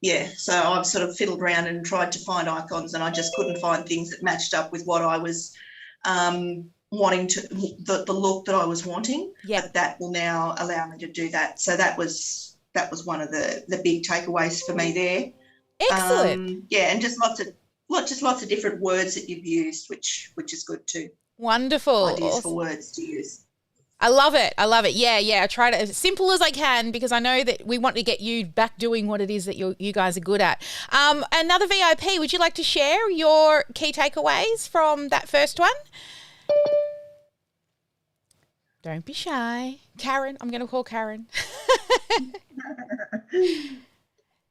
Yeah, so I've sort of fiddled around and tried to find icons and I just couldn't find things that matched up with what I was wanting to, the look that I was wanting. Yeah. But that will now allow me to do that. So that was one of the big takeaways for me there. Excellent. Yeah, and just lots of different words that you've used, which is good too. Wonderful. Ideas for words to use. I love it. I love it. Yeah. I try to as simple as I can because I know that we want to get you back doing what it is that you guys are good at. Another VIP, would you like to share your key takeaways from that first one? Don't be shy. Karen, I'm going to call Karen.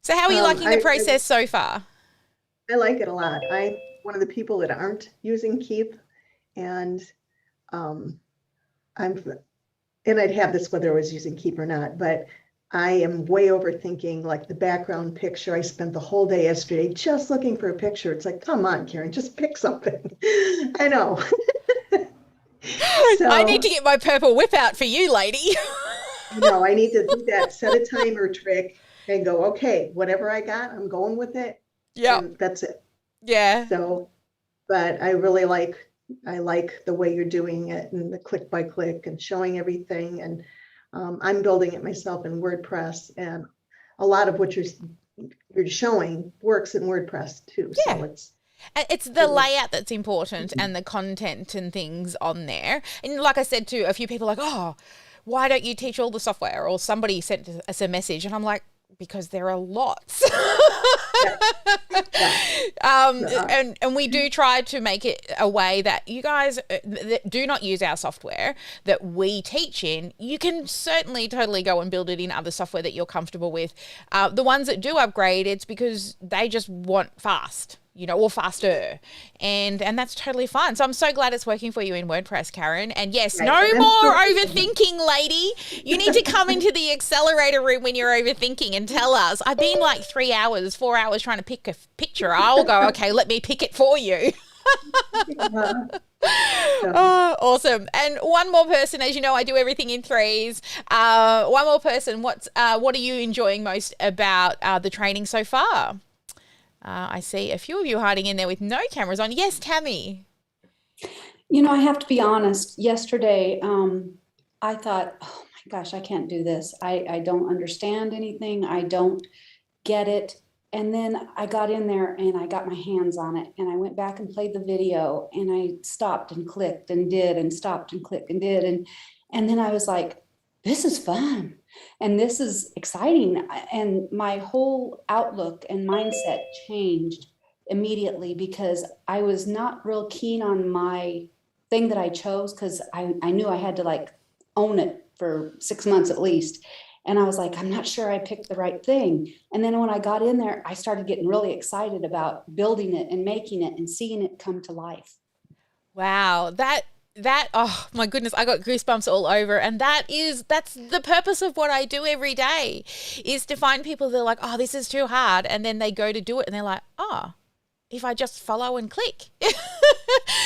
So how are you liking the process so far? I like it a lot. I'm one of the people that aren't using Keep, and I'd have this whether I was using Keep or not, but I am way overthinking like the background picture. I spent the whole day yesterday just looking for a picture. It's like, come on, Karen, just pick something. I know. So, I need to get my purple whip out for you, lady. No, I need to do that, set a timer trick and go, okay, whatever I got, I'm going with it. Yeah. That's it. Yeah. So, but I really like the way you're doing it and the click by click and showing everything. And I'm building it myself in WordPress, and a lot of what you're showing works in WordPress too. Yeah. So it's the layout that's important and the content and things on there. And like I said to a few people, like, oh, why don't you teach all the software? Or somebody sent us a message and I'm like, because there are lots. And we do try to make it a way that you guys that do not use our software that we teach in, you can certainly totally go and build it in other software that you're comfortable with. The ones that do upgrade, it's because they just want fast, or faster. And that's totally fine. So I'm so glad it's working for you in WordPress, Karen. And yes, no more overthinking, lady. You need to come into the accelerator room when you're overthinking and tell us. I've been like 4 hours trying to pick a picture. I'll go, okay, let me pick it for you. Oh, awesome. And one more person, as you know, I do everything in threes. One more person, what are you enjoying most about the training so far? I see a few of you hiding in there with no cameras on. Yes, Tammy. I have to be honest. Yesterday, I thought, oh my gosh, I can't do this. I don't understand anything. I don't get it. And then I got in there and I got my hands on it, and I went back and played the video, and I stopped and clicked and did, and stopped and clicked and did. And then I was like, this is fun and this is exciting. And my whole outlook and mindset changed immediately, because I was not real keen on my thing that I chose, because I knew I had to like own it for 6 months at least. And I was like, I'm not sure I picked the right thing. And then when I got in there, I started getting really excited about building it and making it and seeing it come to life. Wow, that oh my goodness, I got goosebumps all over. And that's the purpose of what I do every day, is to find people that are like, oh, this is too hard, and then they go to do it and they're like, oh, if I just follow and click.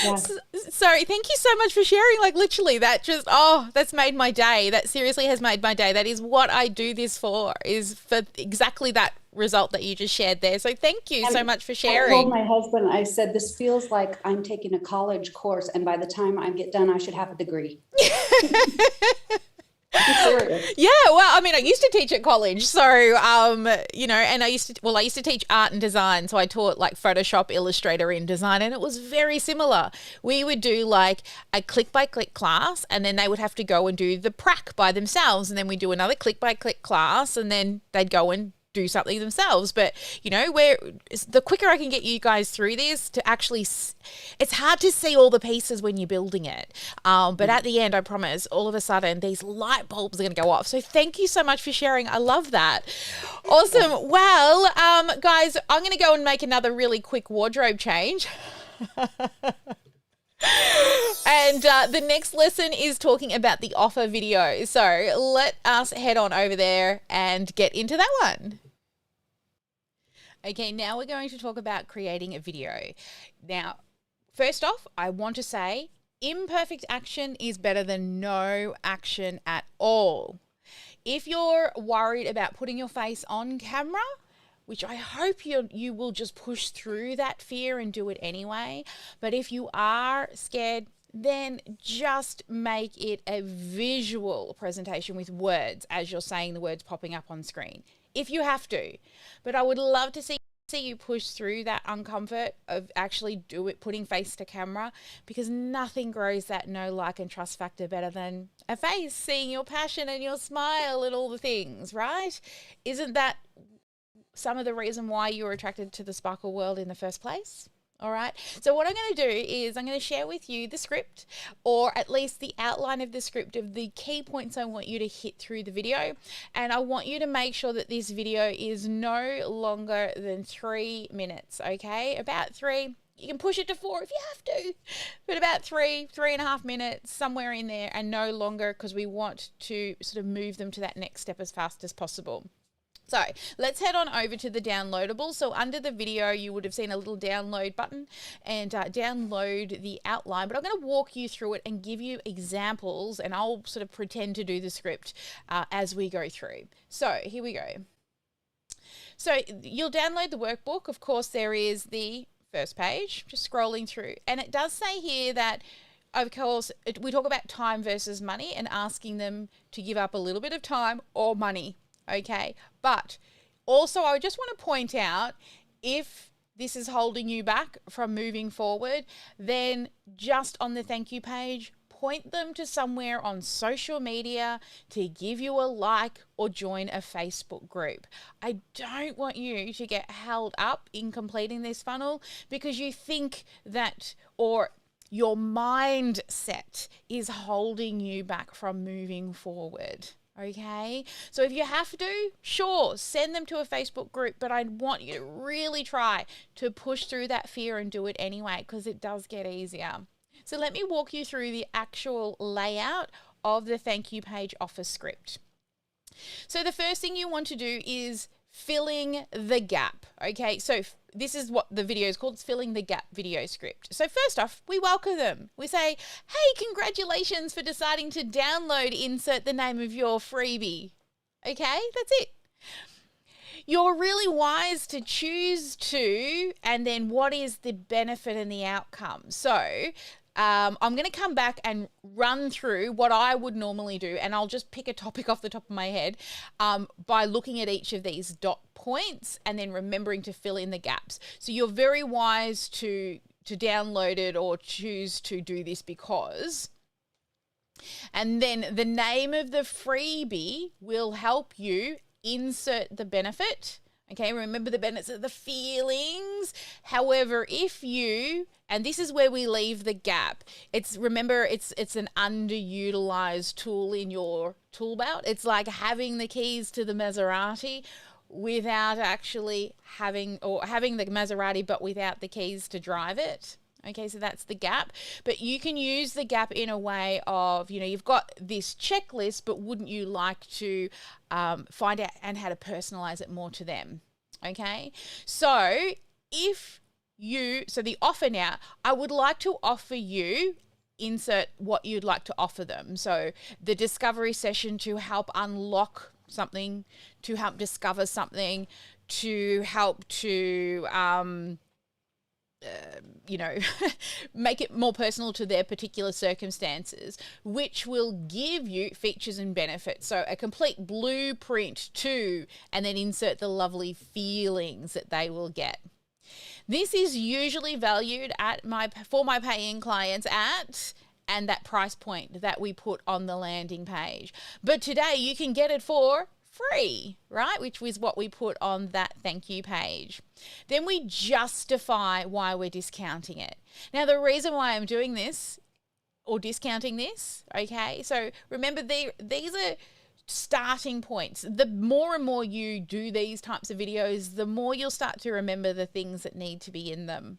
Yes. Sorry, thank you so much for sharing. Like, literally, that just, oh, that's made my day. That seriously has made my day. That is what I do this for, is for exactly that result that you just shared there. So thank you so much for I told sharing. my husband, I said, this feels like I'm taking a college course, and by the time I get done, I should have a degree. I'm serious. Yeah, well, I mean, I used to teach at college, so and I used to teach art and design, so I taught like Photoshop, Illustrator, InDesign, and it was very similar. We would do like a click-by-click class, and then they would have to go and do the prac by themselves, and then we do another click-by-click class, and then they'd go and do something themselves. But where the quicker I can get you guys through this, to actually, it's hard to see all the pieces when you're building it, but at the end, I promise, all of a sudden these light bulbs are going to go off. So thank you so much for sharing. I love that. Awesome. Well, guys, I'm going to go and make another really quick wardrobe change. And the next lesson is talking about the offer video. So let us head on over there and get into that one. Okay, now we're going to talk about creating a video. Now, first off, I want to say imperfect action is better than no action at all. If you're worried about putting your face on camera, which I hope you will just push through that fear and do it anyway. But if you are scared, then just make it a visual presentation with words as you're saying the words popping up on screen, if you have to. But I would love to see you push through that uncomfort of actually putting face to camera, because nothing grows that know, like, and trust factor better than a face, seeing your passion and your smile and all the things, right? Isn't that some of the reason why you were attracted to the sparkle world in the first place? All right. So what I'm going to do is I'm going to share with you the script, or at least the outline of the script of the key points I want you to hit through the video. And I want you to make sure that this video is no longer than 3 minutes. Okay. About 3. You can push it to 4 if you have to, but about 3.5 minutes, somewhere in there, and no longer, because we want to sort of move them to that next step as fast as possible. So let's head on over to the downloadable. So under the video, you would have seen a little download button, and download the outline. But I'm going to walk you through it and give you examples, and I'll sort of pretend to do the script as we go through. So here we go. So you'll download the workbook. Of course, there is the first page, just scrolling through. And it does say here that, of course, we talk about time versus money and asking them to give up a little bit of time or money. Okay, but also I just want to point out, if this is holding you back from moving forward, then just on the thank you page, point them to somewhere on social media to give you a like or join a Facebook group. I don't want you to get held up in completing this funnel because you think that, or your mindset is holding you back from moving forward. Okay, so if you have to, sure, send them to a Facebook group, but I want you to really try to push through that fear and do it anyway, because it does get easier. So let me walk you through the actual layout of the thank you page offer script. So the first thing you want to do is filling the gap. Okay, so this is what the video is called. It's filling the gap video script. So first off, we welcome them. We say, hey, congratulations for deciding to download, insert the name of your freebie. Okay, that's it. You're really wise to choose to, and then what is the benefit and the outcome? So I'm going to come back and run through what I would normally do, and I'll just pick a topic off the top of my head by looking at each of these dot points and then remembering to fill in the gaps. So you're very wise to download it or choose to do this because... And then the name of the freebie will help you insert the benefit. Okay, remember the benefits of the feelings. However, if you, and this is where we leave the gap, remember it's an underutilized tool in your tool belt. It's like having the keys to the Maserati without actually having the Maserati but without the keys to drive it. Okay, so that's the gap. But you can use the gap in a way of, you've got this checklist, but wouldn't you like to find out and how to personalize it more to them? Okay, so the offer now, I would like to offer you, insert what you'd like to offer them. So the discovery session to help unlock something, to help discover something, to help to... make it more personal to their particular circumstances, which will give you features and benefits. So a complete blueprint too, and then insert the lovely feelings that they will get. This is usually valued for my paying clients and that price point that we put on the landing page. But today you can get it for free, right? Which was what we put on that thank you page. Then we justify why we're discounting it. Now, the reason why I'm doing this or discounting this, okay, so remember these are starting points. The more and more you do these types of videos, the more you'll start to remember the things that need to be in them.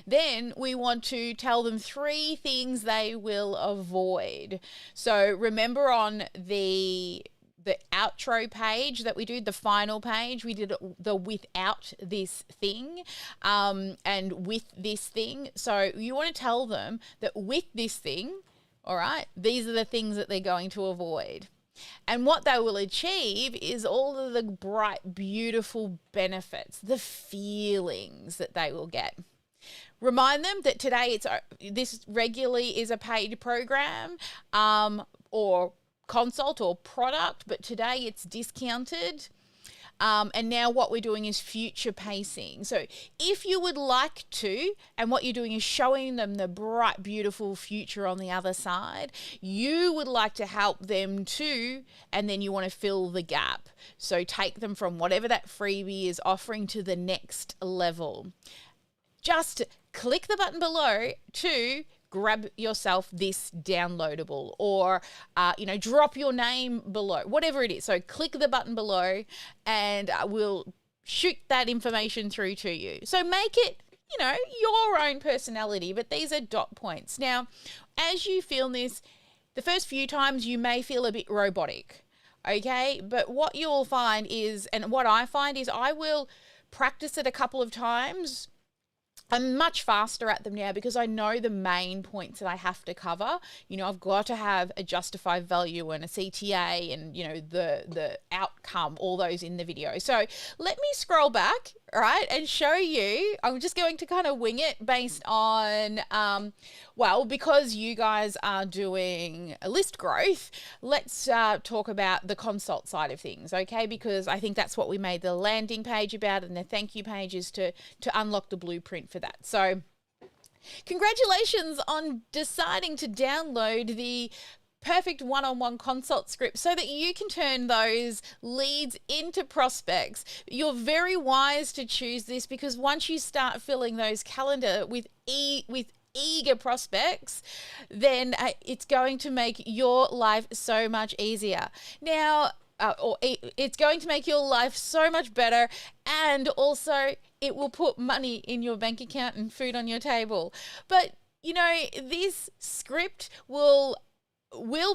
Then we want to tell them 3 things they will avoid. So remember on the outro page that we do, the final page, we did the without this thing and with this thing. So you want to tell them that with this thing, all right, these are the things that they're going to avoid. And what they will achieve is all of the bright, beautiful benefits, the feelings that they will get. Remind them that today this regularly is a paid program or consult or product, but today it's discounted. And now what we're doing is future pacing. So if you would like to, and what you're doing is showing them the bright, beautiful future on the other side, you would like to help them too, and then you want to fill the gap. So take them from whatever that freebie is offering to the next level. Just click the button below to grab yourself this downloadable or, drop your name below, whatever it is. So click the button below and we'll shoot that information through to you. So make it, your own personality, but these are dot points. Now, as you feel this, the first few times you may feel a bit robotic, okay? But what you'll find is, and what I find is I will practice it a couple of times. I'm much faster at them now because I know the main points that I have to cover. I've got to have a justified value and a CTA and, the outcome, all those in the video. So let me scroll back, right, and show you. I'm just going to kind of wing it based on, because you guys are doing a list growth, let's talk about the consult side of things, okay? Because I think that's what we made the landing page about, and the thank you page is to unlock the blueprint for that. So congratulations on deciding to download the perfect one-on-one consult script so that you can turn those leads into prospects. You're very wise to choose this because once you start filling those calendar with eager prospects, then it's going to make your life so much easier. Now, it's going to make your life so much better, and also it will put money in your bank account and food on your table. But, this script will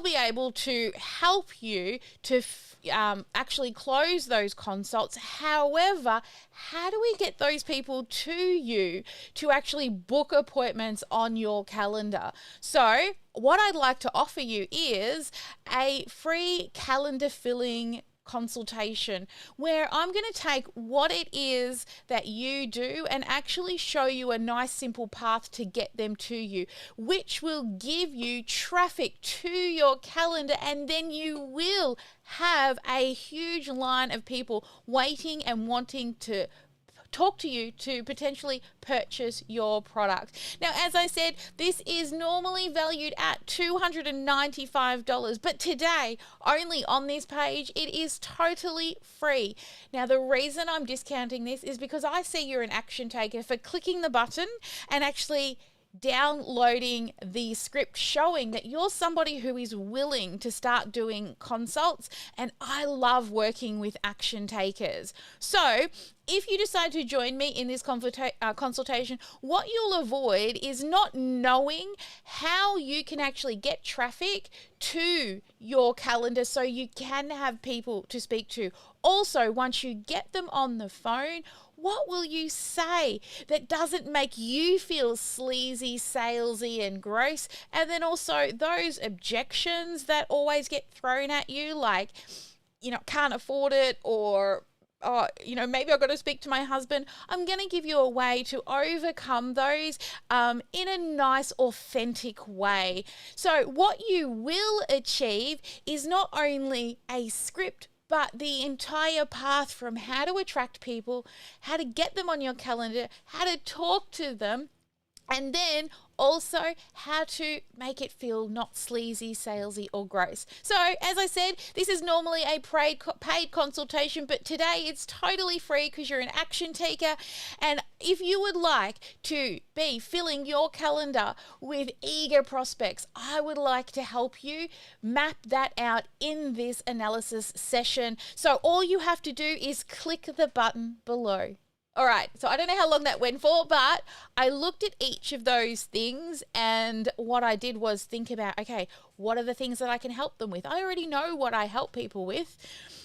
be able to help you to actually close those consults. However, how do we get those people to you to actually book appointments on your calendar? So what I'd like to offer you is a free calendar filling consultation, where I'm going to take what it is that you do and actually show you a nice simple path to get them to you, which will give you traffic to your calendar, and then you will have a huge line of people waiting and wanting to talk to you to potentially purchase your product. Now, as I said, this is normally valued at $295, but today, only on this page, it is totally free. Now, the reason I'm discounting this is because I see you're an action taker for clicking the button and actually downloading the script, showing that you're somebody who is willing to start doing consults, and I love working with action takers. So if you decide to join me in this consultation, what you'll avoid is not knowing how you can actually get traffic to your calendar so you can have people to speak to. Also, once you get them on the phone, what will you say that doesn't make you feel sleazy, salesy, and gross? And then also those objections that always get thrown at you, like, can't afford it, or maybe I've got to speak to my husband. I'm going to give you a way to overcome those in a nice, authentic way. So what you will achieve is not only a script, but the entire path from how to attract people, how to get them on your calendar, how to talk to them, and then also how to make it feel not sleazy, salesy, or gross. So, as I said, this is normally a paid consultation, but today it's totally free because you're an action taker. And if you would like to be filling your calendar with eager prospects, I would like to help you map that out in this analysis session. So all you have to do is click the button below. All right, so I don't know how long that went for, but I looked at each of those things, and what I did was think about, okay, what are the things that I can help them with? I already know what I help people with.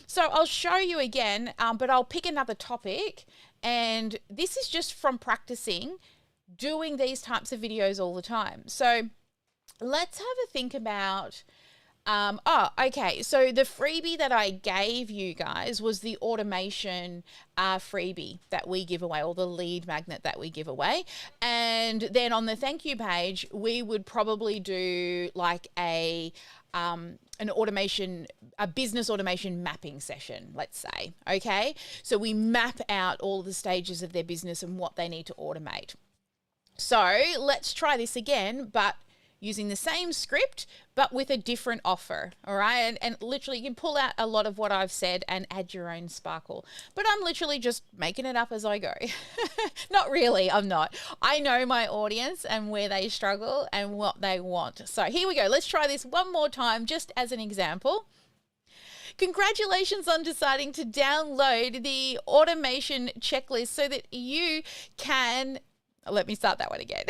So I'll show you again, but I'll pick another topic, and this is just from practicing doing these types of videos all the time. So let's have a think about... okay. So the freebie that I gave you guys was the automation freebie that we give away, or the lead magnet that we give away. And then on the thank you page, we would probably do like a business automation mapping session, let's say. Okay. So we map out all the stages of their business and what they need to automate. So let's try this again, but using the same script, but with a different offer, all right? And literally, you can pull out a lot of what I've said and add your own sparkle. But I'm literally just making it up as I go. Not really, I'm not. I know my audience and where they struggle and what they want. So here we go. Let's try this one more time, just as an example. Congratulations on deciding to download the automation checklist so that you can... Let me start that one again.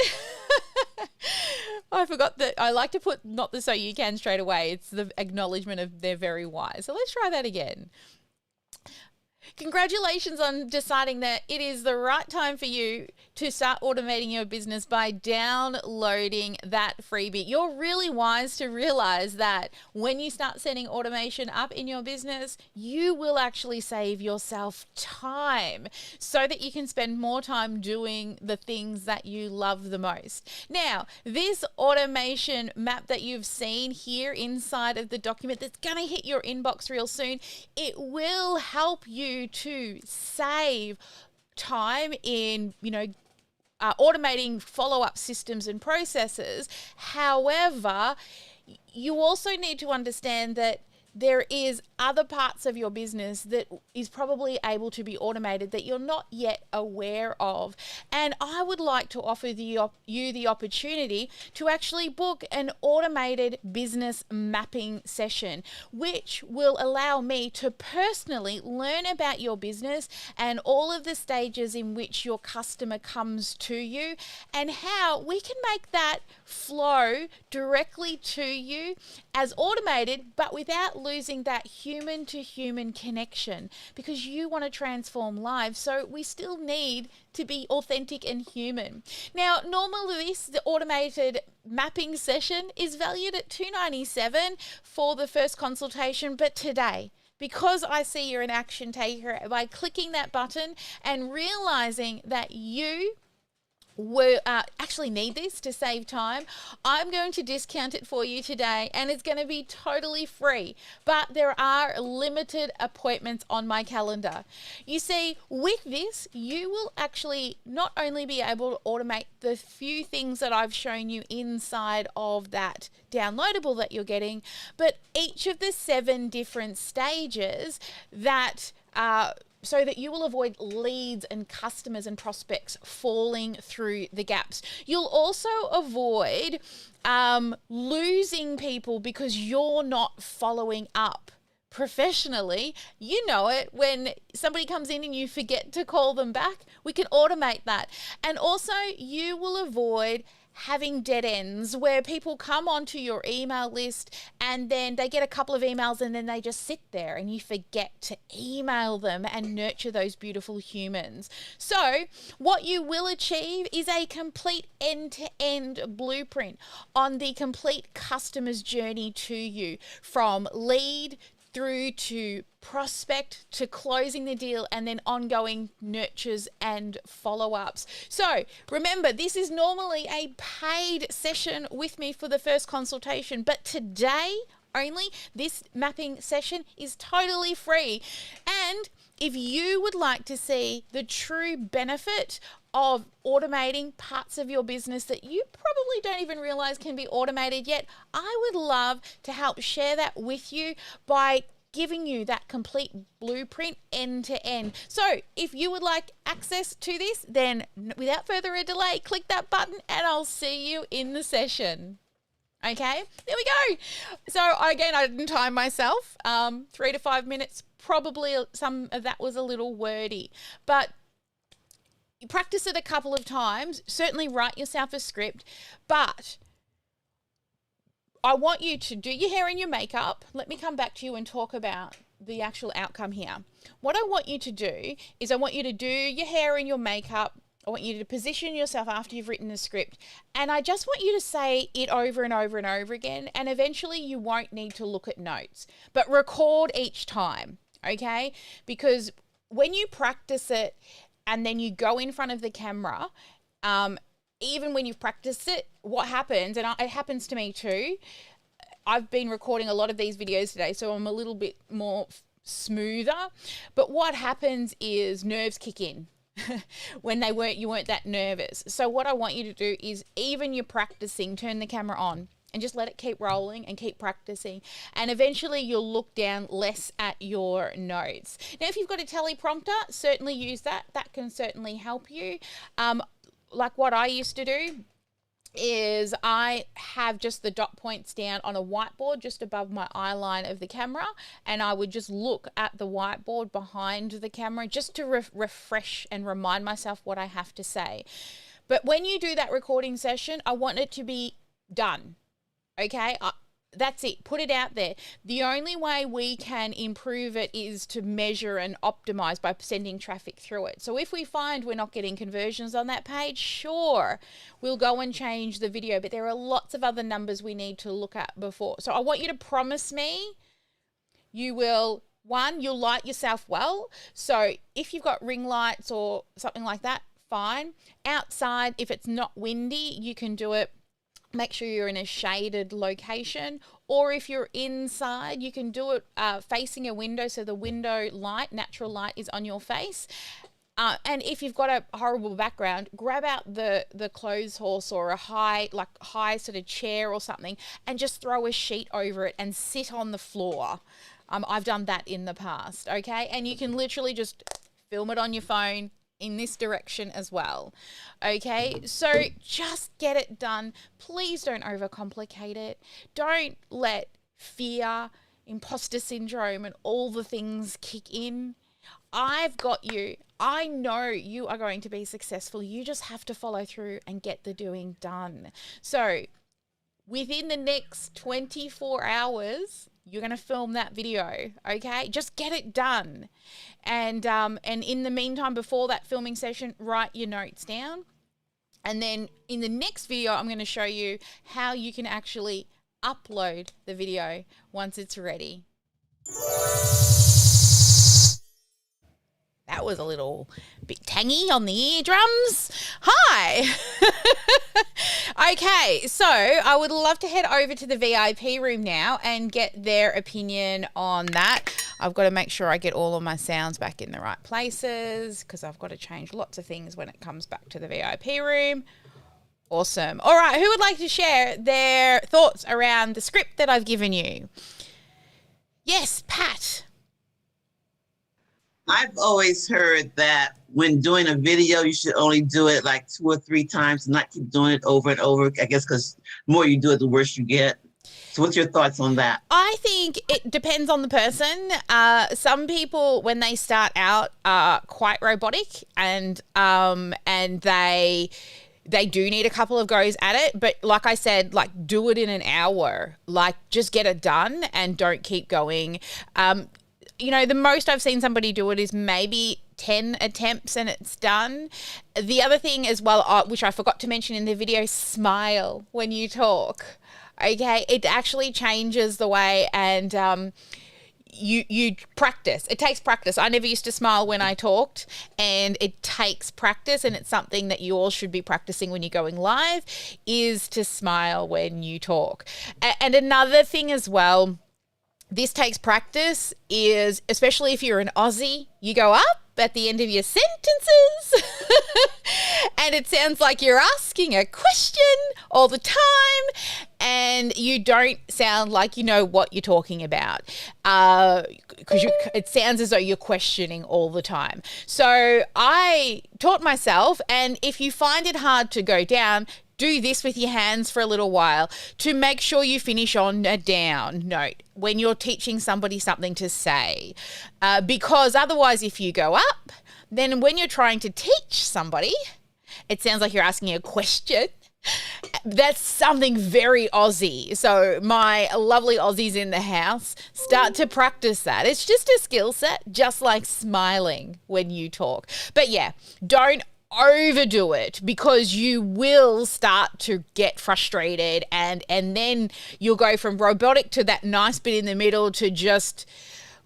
I forgot that I like to put not the so you can straight away. It's the acknowledgement of they're very wise. So let's try that again. Congratulations on deciding that it is the right time for you to start automating your business by downloading that freebie. You're really wise to realize that when you start setting automation up in your business, you will actually save yourself time so that you can spend more time doing the things that you love the most. Now, this automation map that you've seen here inside of the document that's going to hit your inbox real soon, it will help you to save time in, automating follow-up systems and processes. However, you also need to understand that there is other parts of your business that is probably able to be automated that you're not yet aware of. And I would like to offer you the opportunity to actually book an automated business mapping session, which will allow me to personally learn about your business and all of the stages in which your customer comes to you, and how we can make that flow directly to you as automated, but without losing that human to human connection, because you want to transform lives. So we still need to be authentic and human. Now, normally the automated mapping session is valued at $297 for the first consultation, but today, because I see you're an action taker, by clicking that button and realizing that you actually need this to save time, I'm going to discount it for you today, and it's going to be totally free. But there are limited appointments on my calendar. You see, with this, you will actually not only be able to automate the few things that I've shown you inside of that downloadable that you're getting, but each of the 7 different stages that so that you will avoid leads and customers and prospects falling through the gaps. You'll also avoid losing people because you're not following up professionally. You know it, when somebody comes in and you forget to call them back, we can automate that. And also you will avoid having dead ends where people come onto your email list and then they get a couple of emails and then they just sit there and you forget to email them and nurture those beautiful humans. So what you will achieve is a complete end-to-end blueprint on the complete customer's journey to you, from lead through to prospect to closing the deal, and then ongoing nurtures and follow-ups. So remember, this is normally a paid session with me for the first consultation, but today only, this mapping session is totally free. And if you would like to see the true benefit of automating parts of your business that you probably don't even realize can be automated yet, I would love to help share that with you by giving you that complete blueprint end to end. So if you would like access to this, then without further delay, click that button and I'll see you in the session. Okay, there we go. So again, I didn't time myself, 3 to 5 minutes. Probably some of that was a little wordy, but you practice it a couple of times. Certainly write yourself a script, but I want you to do your hair and your makeup. Let me come back to you and talk about the actual outcome here. What I want you to do is I want you to do your hair and your makeup. I want you to position yourself after you've written the script. And I just want you to say it over and over and over again. And eventually you won't need to look at notes, but record each time, okay? Because when you practice it and then you go in front of the camera, even when you've practiced it, what happens, and it happens to me too, I've been recording a lot of these videos today, so I'm a little bit more smoother. But what happens is nerves kick in when you weren't that nervous. So what I want you to do is, even you're practicing, turn the camera on and just let it keep rolling and keep practicing. And eventually you'll look down less at your notes. Now, if you've got a teleprompter, certainly use that. That can certainly help you. Like what I used to do is I have just the dot points down on a whiteboard just above my eye line of the camera, and I would just look at the whiteboard behind the camera just to refresh and remind myself what I have to say. But when you do that recording session, I want it to be done. Okay? That's it. Put it out there. The only way we can improve it is to measure and optimize by sending traffic through it. So if we find we're not getting conversions on that page, sure, we'll go and change the video, but there are lots of other numbers we need to look at before. So I want you to promise me you will, one, you'll light yourself well. So if you've got ring lights or something like that, fine. Outside, if it's not windy, you can do it. Make sure you're in a shaded location, or if you're inside, you can do it facing a window, so the window light, natural light, is on your face. And if you've got a horrible background, grab out the clothes horse or a high sort of chair or something, and just throw a sheet over it and sit on the floor. I've done that in the past, okay? And you can literally just film it on your phone in this direction as well. Okay, so just get it done. Please don't overcomplicate it. Don't let fear, imposter syndrome, and all the things kick in. I've got you. I know you are going to be successful. You just have to follow through and get the doing done. So within the next 24 hours, you're going to film that video, okay? Just get it done. And in the meantime, before that filming session, write your notes down. And then in the next video, I'm going to show you how you can actually upload the video once it's ready. That was a little bit tangy on the eardrums. Hi. Okay, so I would love to head over to the VIP room now and get their opinion on that. I've got to make sure I get all of my sounds back in the right places because I've got to change lots of things when it comes back to the VIP room. Awesome. All right, who would like to share their thoughts around the script that I've given you? Yes, Pat. I've always heard that when doing a video, you should only do it like 2 or 3 times and not keep doing it over and over, I guess, because the more you do it, the worse you get. So what's your thoughts on that? I think it depends on the person. Some people, when they start out, are quite robotic and they do need a couple of goes at it. But like I said, like do it in an hour. Like just get it done and don't keep going. The most I've seen somebody do it is maybe 10 attempts and it's done. The other thing as well, which I forgot to mention in the video, smile when you talk. Okay, it actually changes the way and you practice. It takes practice. I never used to smile when I talked and it takes practice, and it's something that you all should be practicing when you're going live is to smile when you talk. And another thing as well, this takes practice, is especially if you're an Aussie, you go up at the end of your sentences and it sounds like you're asking a question all the time and you don't sound like you know what you're talking about because it sounds as though you're questioning all the time. So I taught myself, and if you find it hard to go down, do this with your hands for a little while to make sure you finish on a down note when you're teaching somebody something to say. Because otherwise, if you go up, then when you're trying to teach somebody, it sounds like you're asking a question. That's something very Aussie. So my lovely Aussies in the house, start to practice that. It's just a skill set, just like smiling when you talk. But yeah, don't overdo it because you will start to get frustrated and then you'll go from robotic to that nice bit in the middle to just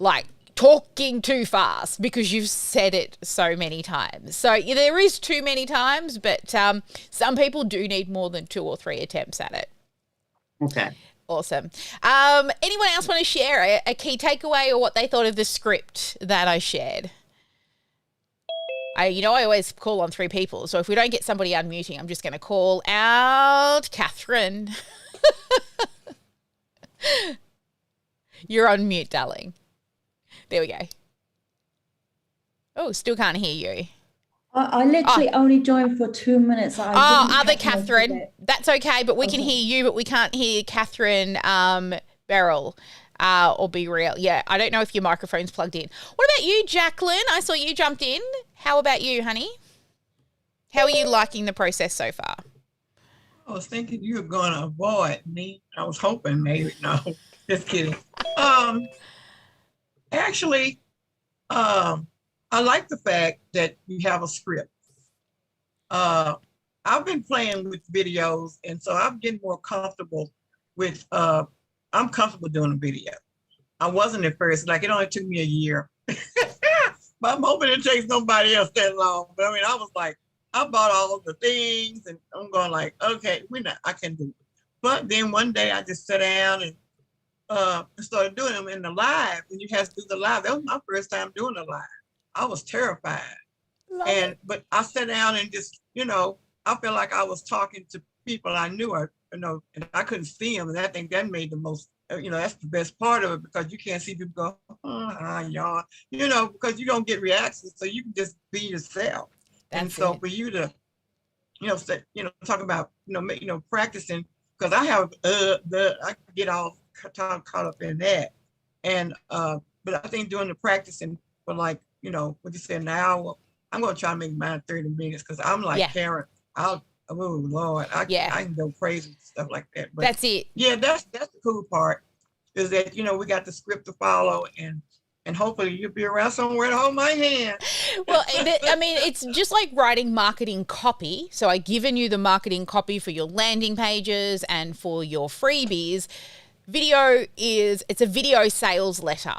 like talking too fast because you've said it so many times. So there is too many times, but some people do need more than 2 or 3 attempts at it. Okay. Awesome. Anyone else want to share a key takeaway or what they thought of the script that I shared? I always call on 3 people. So if we don't get somebody unmuting, I'm just going to call out Catherine. You're on mute, darling. There we go. Oh, still can't hear you. I literally only joined for 2 minutes. Other Catherine. That's okay, but we can hear you, but we can't hear Catherine Beryl. Or Be Real. Yeah, I don't know if your microphone's plugged in. What about you, Jacqueline? I saw you jumped in. How about you, honey? How are you liking the process so far? I was thinking you were going to avoid me. I was hoping maybe. No, just kidding. Actually, I like the fact that you have a script. I've been playing with videos, and so I'm getting more comfortable with I'm comfortable doing a video. I wasn't at first, like it only took me a year. But I'm hoping it takes nobody else that long. But I mean, I was like, I bought all the things and I'm going like, okay, I can do it. But then one day I just sat down and started doing them in the live. When you have to do the live, that was my first time doing a live. I was terrified. But I sat down and just, I felt like I was talking to people I knew, and I couldn't see them. And I think that made the most, that's the best part of it because you can't see people go, y'all, because you don't get reactions. So you can just be yourself. For you to, talk about, practicing, because I have, I get all caught up in that. And, but I think doing the practicing for like, what you say, an hour, I'm going to try to make mine 30 minutes because I'm like Karen. Oh Lord, I can go crazy and stuff like that. But that's it. Yeah, that's the cool part is that we got the script to follow and hopefully you'll be around somewhere to hold my hand. Well, it's just like writing marketing copy. So I've given you the marketing copy for your landing pages and for your freebies. It's a video sales letter.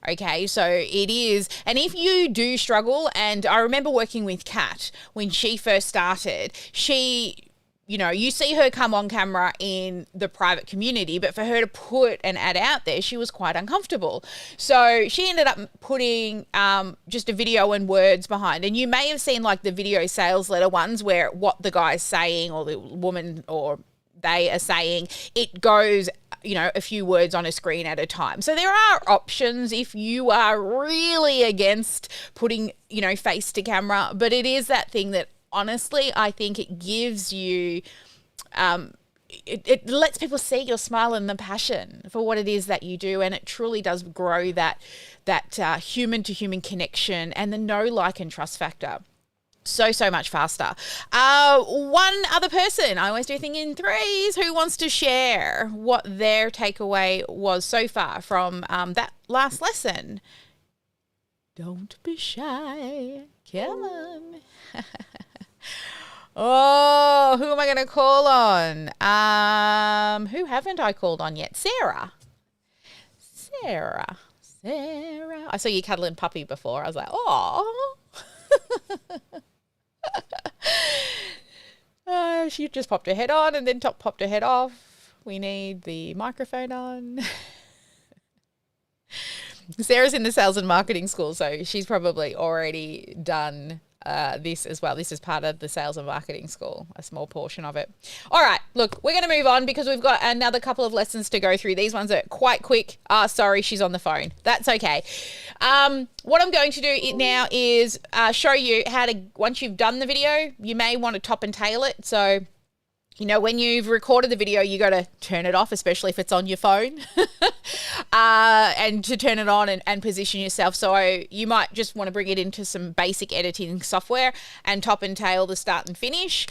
Okay, so it is. And if you do struggle, and I remember working with Kat when she first started, you see her come on camera in the private community, but for her to put an ad out there, she was quite uncomfortable. So she ended up putting just a video and words behind. And you may have seen like the video sales letter ones where what the guy's saying or the woman or they are saying, it goes a few words on a screen at a time. So there are options if you are really against putting, face to camera, but it is that thing that honestly, I think it gives you, it lets people see your smile and the passion for what it is that you do. And it truly does grow that human to human connection and the know, like, and trust factor. So much faster. One other person, I always do things in threes, who wants to share what their takeaway was so far from that last lesson? Don't be shy. Come on. Oh, who am I going to call on? Who haven't I called on yet? Sarah. I saw you cuddling puppy before. I was like, oh. She just popped her head on and then popped her head off. We need the microphone on. Sarah's in the sales and marketing school, so she's probably already done this as well. This is part of the sales and marketing school, a small portion of it. All right, look, we're going to move on because we've got another couple of lessons to go through. These ones are quite quick. Sorry, she's on the phone. That's okay. What I'm going to do now is show you how to, once you've done the video, you may want to top and tail it. So, when you've recorded the video, you got to turn it off, especially if it's on your phone, and to turn it on and position yourself. So you might just want to bring it into some basic editing software and top and tail the start and finish.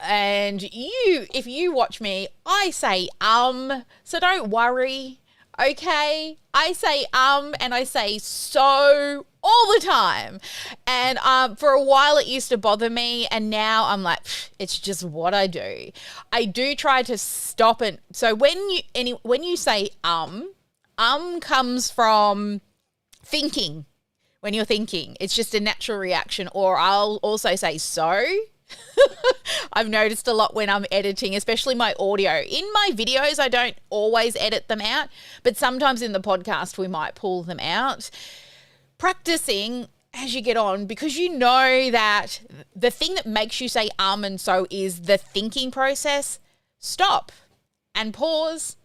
And if you watch me, I say, so don't worry. Okay, I say and I say so all the time, and for a while it used to bother me, and now I'm like, it's just what I do. I do try to stop it. So when you say comes from thinking. When you're thinking, it's just a natural reaction. Or I'll also say so. I've noticed a lot when I'm editing, especially my audio. In my videos, I don't always edit them out, but sometimes in the podcast, we might pull them out. Practicing as you get on, because you know that the thing that makes you say and so is the thinking process. Stop and pause.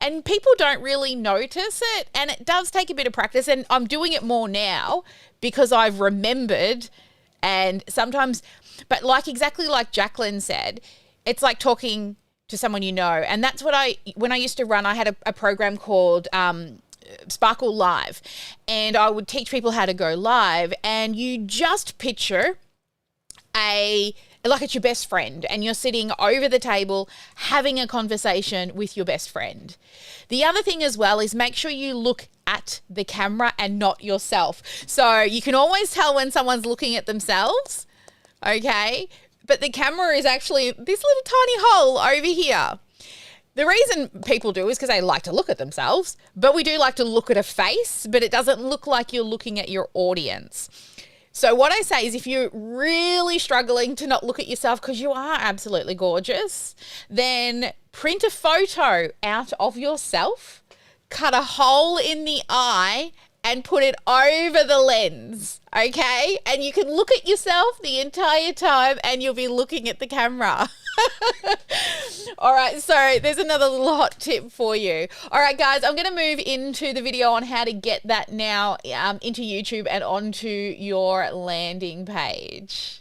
And people don't really notice it, and it does take a bit of practice, and I'm doing it more now because I've remembered. And sometimes, but exactly like Jacqueline said, it's like talking to someone you know. And that's what when I used to run, I had a program called Sparkle Live, and I would teach people how to go live. And you just picture like it's your best friend, and you're sitting over the table having a conversation with your best friend. The other thing as well is make sure you look at the camera and not yourself. So you can always tell when someone's looking at themselves, okay? But the camera is actually this little tiny hole over here. The reason people do is because they like to look at themselves, but we do like to look at a face, but it doesn't look like you're looking at your audience. So what I say is if you're really struggling to not look at yourself because you are absolutely gorgeous, then print a photo out of yourself, cut a hole in the eye and put it over the lens, okay? And you can look at yourself the entire time and you'll be looking at the camera. All right, so there's another little hot tip for you. All right, guys, I'm going to move into the video on how to get that now into YouTube and onto your landing page.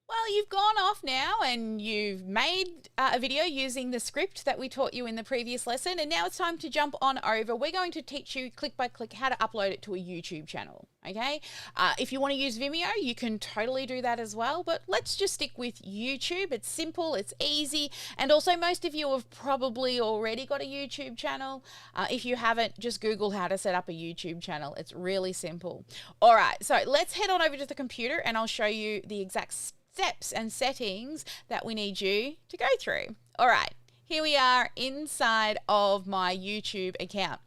Well, you've gone off now and you've made a video using the script that we taught you in the previous lesson, and now it's time to jump on over. We're going to teach you click by click how to upload it to a YouTube channel, okay? If you want to use Vimeo, you can totally do that as well, but let's just stick with YouTube. It's simple, it's easy, and also most of you have probably already got a YouTube channel. If you haven't, just Google how to set up a YouTube channel. It's really simple. All right, so let's head on over to the computer and I'll show you the exact steps and settings that we need you to go through. All right, here we are inside of my YouTube account.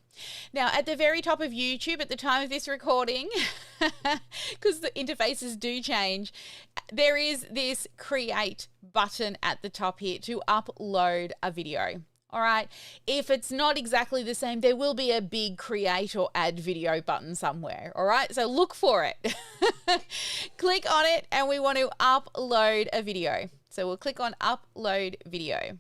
Now, at the very top of YouTube, at the time of this recording, because the interfaces do change, there is this create button at the top here to upload a video. All right. If it's not exactly the same, there will be a big create or add video button somewhere. All right. So look for it. Click on it and we want to upload a video. So we'll click on upload video.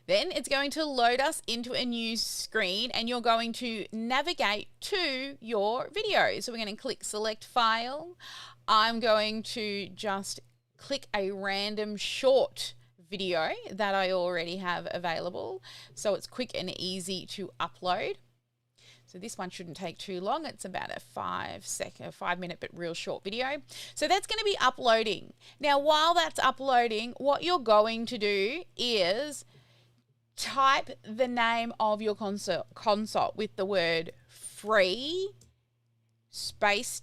Then it's going to load us into a new screen and you're going to navigate to your video. So we're going to click select file. I'm going to just click a random short video that I already have available. So it's quick and easy to upload. So this one shouldn't take too long. It's about a 5 minute, but real short video. So that's going to be uploading. Now, while that's uploading, what you're going to do is type the name of your consult with the word free space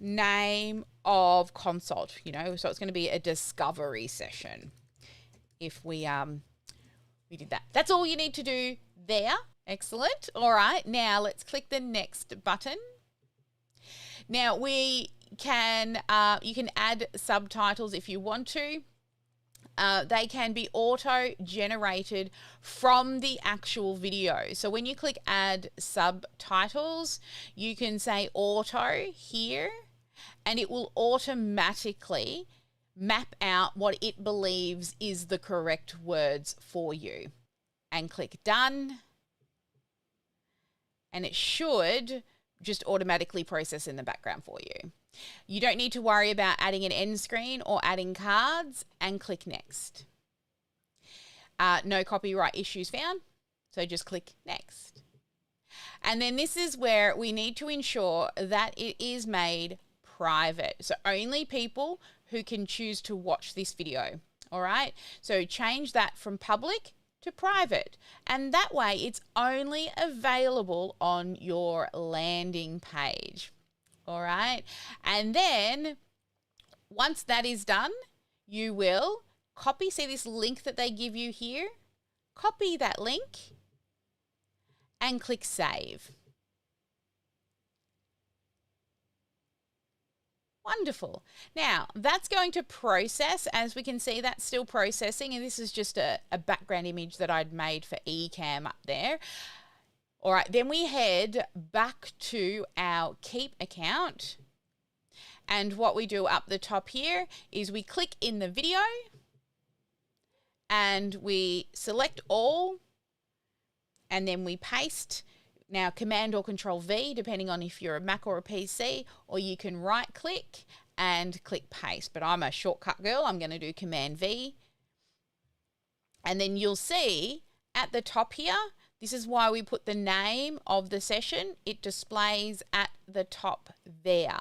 name of consult, you know, so it's going to be a discovery session if we did that. That's all you need to do there. Excellent. All right, now let's click the next button. Now we can you can add subtitles if you want to. They can be auto-generated from the actual video. So when you click add subtitles, you can say auto here, and it will automatically map out what it believes is the correct words for you. And click done. And it should just automatically process in the background for you. You don't need to worry about adding an end screen or adding cards, and click next. No copyright issues found, so just click next. And then this is where we need to ensure that it is made private. So only people who can choose to watch this video. All right. So change that from public to private. And that way it's only available on your landing page. All right. And then once that is done, you will copy, see this link that they give you here? Copy that link and click save. Wonderful. Now that's going to process, as we can see, that's still processing. And this is just a background image that I'd made for eCam up there. All right, then we head back to our Keep account. And what we do up the top here is we click in the video and we select all, and then we paste. Now, Command or Control V, depending on if you're a Mac or a PC, or you can right click and click paste. But I'm a shortcut girl. I'm going to do Command V. And then you'll see at the top here, this is why we put the name of the session. It displays at the top there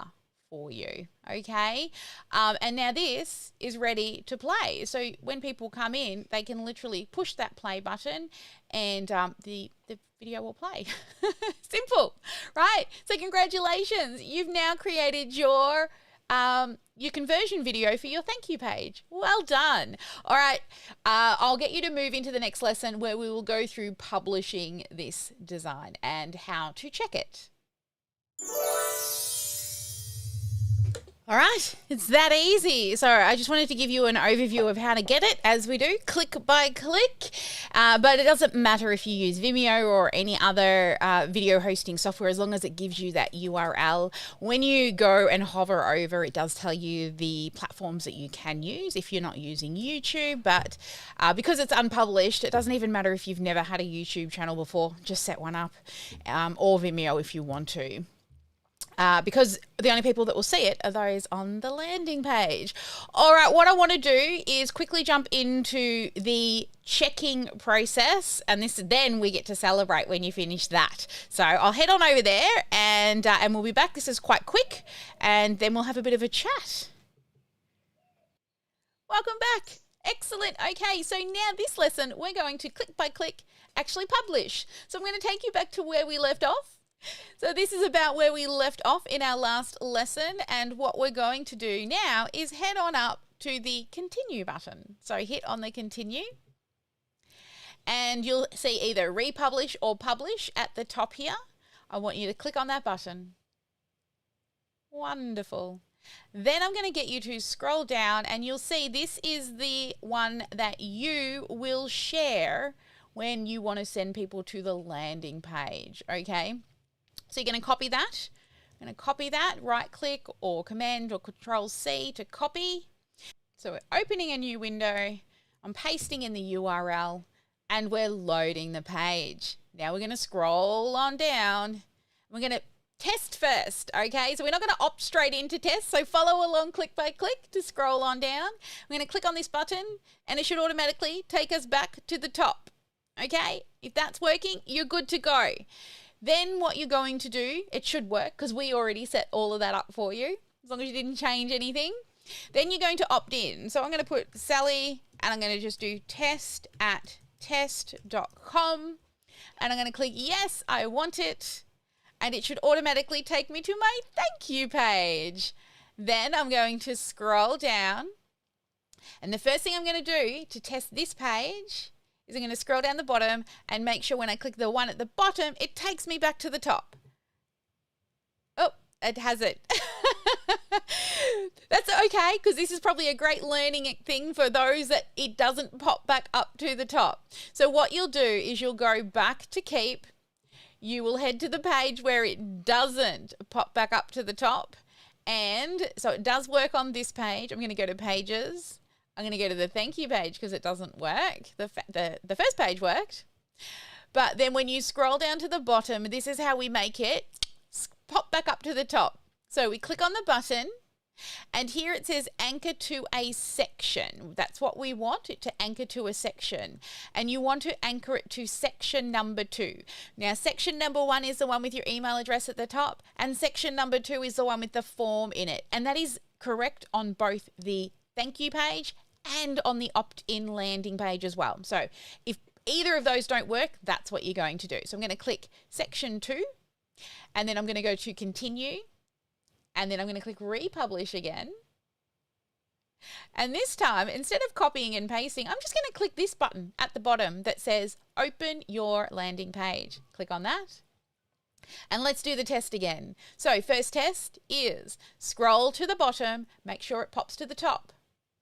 for you, okay? And now this is ready to play. So when people come in, they can literally push that play button and the video will play. Simple, right? So congratulations. You've now created your conversion video for your thank you page. Well done. All right, I'll get you to move into the next lesson where we will go through publishing this design and how to check it. All right, it's that easy. So I just wanted to give you an overview of how to get it, as we do, click by click. But it doesn't matter if you use Vimeo or any other video hosting software, as long as it gives you that URL. When you go and hover over, it does tell you the platforms that you can use if you're not using YouTube. But because it's unpublished, it doesn't even matter if you've never had a YouTube channel before. Just set one up, or Vimeo if you want to. Because the only people that will see it are those on the landing page. All right, what I want to do is quickly jump into the checking process, and then we get to celebrate when you finish that. So I'll head on over there and we'll be back. This is quite quick, and then we'll have a bit of a chat. Welcome back. Excellent. Okay, so now this lesson, we're going to click by click actually publish. So I'm going to take you back to where we left off. So this is about where we left off in our last lesson, and what we're going to do now is head on up to the continue button. So hit on the continue, and you'll see either republish or publish at the top here. I want you to click on that button. Wonderful. Then I'm going to get you to scroll down, and you'll see this is the one that you will share when you want to send people to the landing page, okay? So you're going to copy that. I'm going to copy that, right click or Command or Control C to copy. So we're opening a new window. I'm pasting in the URL, and we're loading the page. Now we're going to scroll on down. We're going to test first, okay? So we're not going to opt straight into test. So follow along click by click to scroll on down. I'm going to click on this button, and it should automatically take us back to the top, okay? If that's working, you're good to go. Then what you're going to do, it should work because we already set all of that up for you, as long as you didn't change anything. Then you're going to opt in. So I'm going to put Sally, and I'm going to just do test@test.com, and I'm going to click yes, I want it. And it should automatically take me to my thank you page. Then I'm going to scroll down. And the first thing I'm going to do to test this page is I'm going to scroll down the bottom and make sure when I click the one at the bottom, it takes me back to the top. Oh, it has it. That's okay, because this is probably a great learning thing for those that it doesn't pop back up to the top. So what you'll do is you'll go back to keep. You will head to the page where it doesn't pop back up to the top. And so it does work on this page. I'm going to go to pages. I'm going to go to the thank you page because it doesn't work. The first page worked. But then when you scroll down to the bottom, this is how we make it pop back up to the top. So we click on the button, and here it says anchor to a section. That's what we want, it to anchor to a section. And you want to anchor it to section number 2. Now, section number 1 is the one with your email address at the top, and section number 2 is the one with the form in it. And that is correct on both the thank you page and on the opt-in landing page as well. So if either of those don't work, that's what you're going to do. So I'm going to click section 2, and then I'm going to go to continue. And then I'm going to click republish again. And this time, instead of copying and pasting, I'm just going to click this button at the bottom that says open your landing page. Click on that. And let's do the test again. So first test is scroll to the bottom, make sure it pops to the top.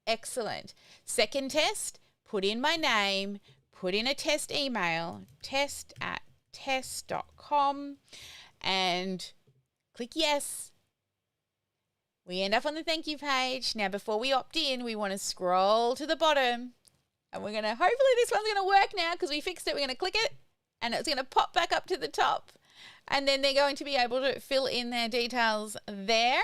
Excellent. Second test, put in my name, put in a test email, test@test.com, and click yes. We end up on the thank you page. Now, before we opt in, we want to scroll to the bottom, and we're going to, hopefully this one's going to work now because we fixed it. We're going to click it, and it's going to pop back up to the top, and then they're going to be able to fill in their details there.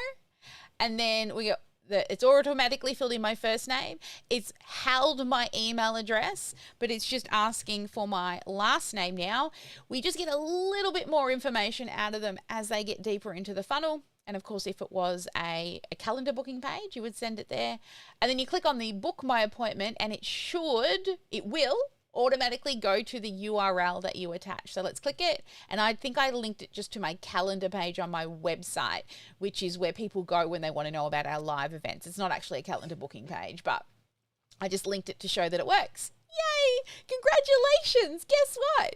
And then we got it's automatically filled in my first name. It's held my email address, but it's just asking for my last name now. We just get a little bit more information out of them as they get deeper into the funnel. And of course, if it was a calendar booking page, you would send it there. And then you click on the book my appointment, and it will automatically go to the URL that you attach. So let's click it. And I think I linked it just to my calendar page on my website, which is where people go when they want to know about our live events. It's not actually a calendar booking page, but I just linked it to show that it works. Yay! Congratulations! Guess what?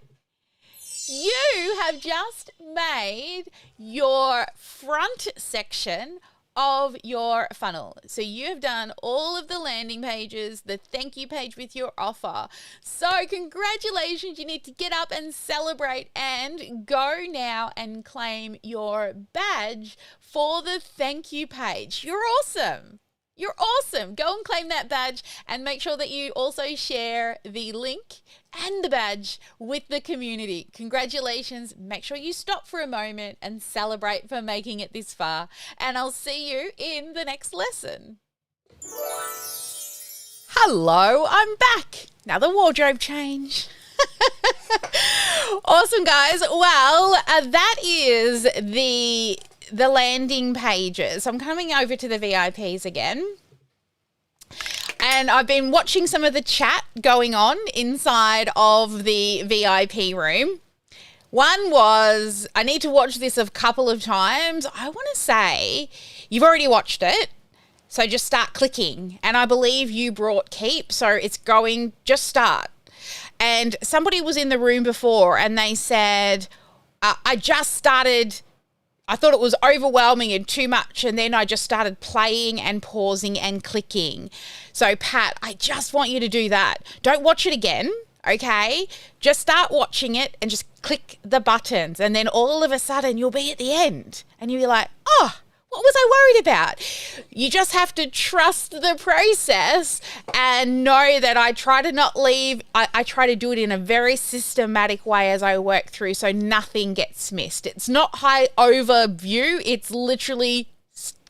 You have just made your front section of your funnel. So you have done all of the landing pages, the thank you page with your offer. So congratulations, you need to get up and celebrate and go now and claim your badge for the thank you page. You're awesome. You're awesome. Go and claim that badge, and make sure that you also share the link and the badge with the community. Congratulations. Make sure you stop for a moment and celebrate for making it this far. And I'll see you in the next lesson. Hello, I'm back. Another wardrobe change. Awesome, guys. Well, that is the landing pages. I'm coming over to the VIPs again. And I've been watching some of the chat going on inside of the VIP room. One was, I need to watch this a couple of times. I want to say, you've already watched it, so just start clicking. And I believe you brought keep, so it's going, just start. And somebody was in the room before and they said, I just started, I thought it was overwhelming and too much, and then I just started playing and pausing and clicking. So Pat, I just want you to do that. Don't watch it again, okay? Just start watching it and just click the buttons, and then all of a sudden you'll be at the end and you'll be like, oh, what was I worried about? You just have to trust the process and know that I try to not leave. I try to do it in a very systematic way as I work through, so nothing gets missed. It's not high overview. It's literally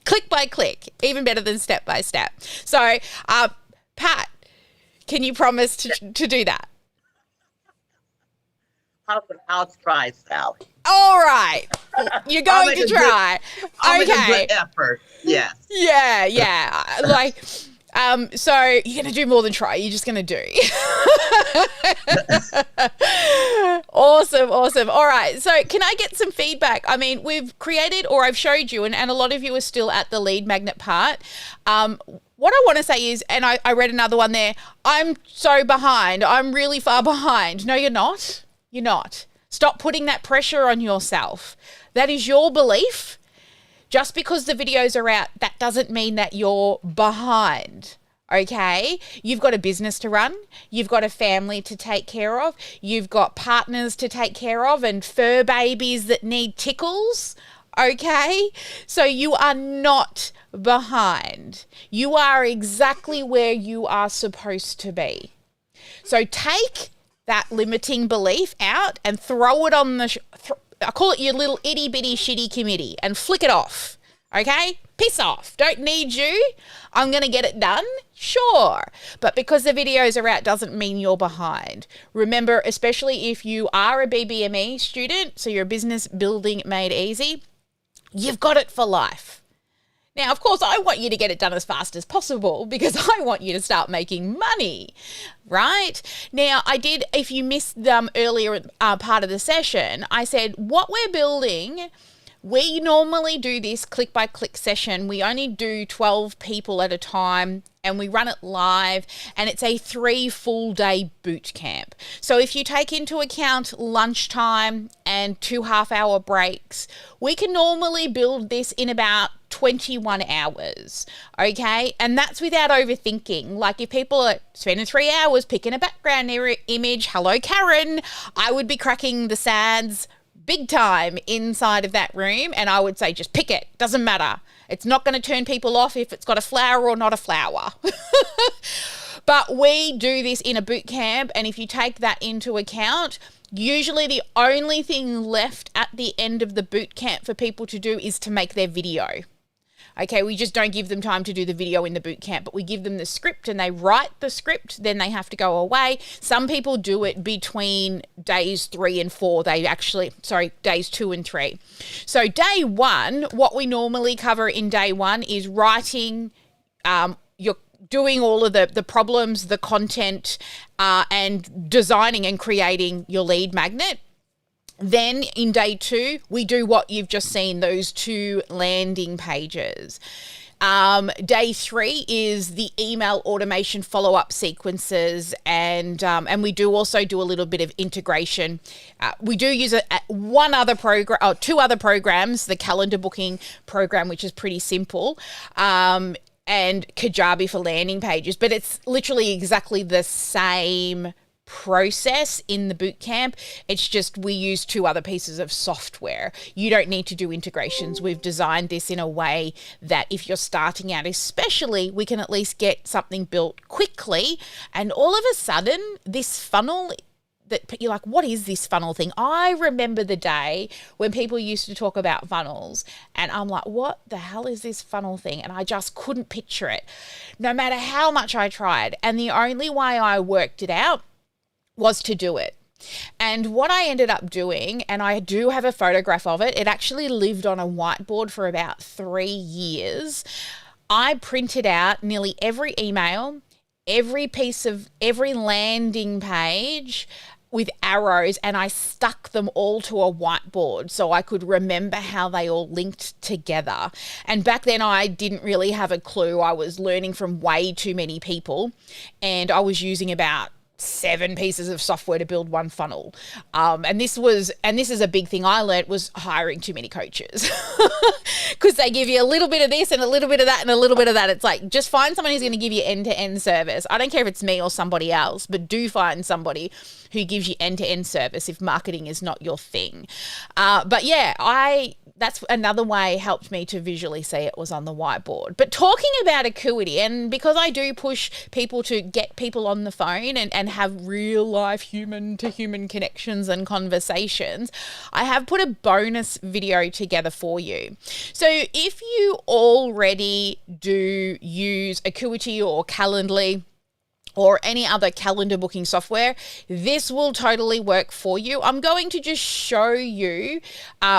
click by click, even better than step by step. So, Pat, can you promise to do that? I'll try, Sally. All right. You're going to try. I'll make a Okay. good effort. Yes. Yeah. Like, so you're going to do more than try. You're just going to do. Awesome. All right. So can I get some feedback? I mean, we've created, or I've showed you, and a lot of you are still at the lead magnet part. What I want to say is, and I read another one there, I'm so behind. I'm really far behind. No, you're not. You're not. Stop putting that pressure on yourself. That is your belief. Just because the videos are out, that doesn't mean that you're behind, okay? You've got a business to run. You've got a family to take care of. You've got partners to take care of and fur babies that need tickles, okay? So you are not behind. You are exactly where you are supposed to be. So take that limiting belief out and throw it on the, I call it your little itty bitty shitty committee, and flick it off. Okay? Piss off. Don't need you. I'm going to get it done. Sure. But because the videos are out doesn't mean you're behind. Remember, especially if you are a BBME student, so you're business building made easy, you've got it for life. Now, of course, I want you to get it done as fast as possible because I want you to start making money, right? Now, I did, if you missed them earlier part of the session, I said what we're building, we normally do this click by click session. We only do 12 people at a time and we run it live, and it's a 3 full day boot camp. So if you take into account lunchtime and 2 half-hour breaks, we can normally build this in about 21 hours, okay? And that's without overthinking. Like if people are spending 3 hours picking a background image, hello Karen, I would be cracking the SADs big time inside of that room, and I would say just pick it, doesn't matter. It's not going to turn people off if it's got a flower or not a flower. But we do this in a boot camp, and if you take that into account, usually the only thing left at the end of the boot camp for people to do is to make their video. Okay, we just don't give them time to do the video in the boot camp, but we give them the script and they write the script, then they have to go away. Some people do it between days 3 and 4. Days 2 and 3. So day 1, what we normally cover in day 1 is writing, you're doing all of the problems, the content, and designing and creating your lead magnet. Then in day 2, we do what you've just seen, those 2 landing pages. Day 3 is the email automation follow-up sequences, and we do also do a little bit of integration. We do use 2 other programs, the calendar booking program, which is pretty simple, and Kajabi for landing pages, but it's literally exactly the same process in the boot camp. It's just we use 2 other pieces of software. You don't need to do integrations. We've designed this in a way that if you're starting out especially, we can at least get something built quickly, and all of a sudden this funnel that you're like, what is this funnel thing? I remember the day when people used to talk about funnels and I'm like, what the hell is this funnel thing? And I just couldn't picture it no matter how much I tried. And the only way I worked it out was to do it. And what I ended up doing, and I do have a photograph of it, it actually lived on a whiteboard for about 3 years. I printed out nearly every email, every landing page with arrows, and I stuck them all to a whiteboard so I could remember how they all linked together. And back then I didn't really have a clue. I was learning from way too many people, and I was using about 7 pieces of software to build one funnel. And this is a big thing I learned, was hiring too many coaches, because they give you a little bit of this and a little bit of that and a little bit of that. It's like, just find someone who's going to give you end-to-end service. I don't care if it's me or somebody else, but do find somebody who gives you end-to-end service if marketing is not your thing. But yeah, that's another way helped me to visually see it, was on the whiteboard. But talking about Acuity, and because I do push people to get people on the phone and have real life human to human connections and conversations, I have put a bonus video together for you. So if you already do use Acuity or Calendly or any other calendar booking software, this will totally work for you. I'm going to just show you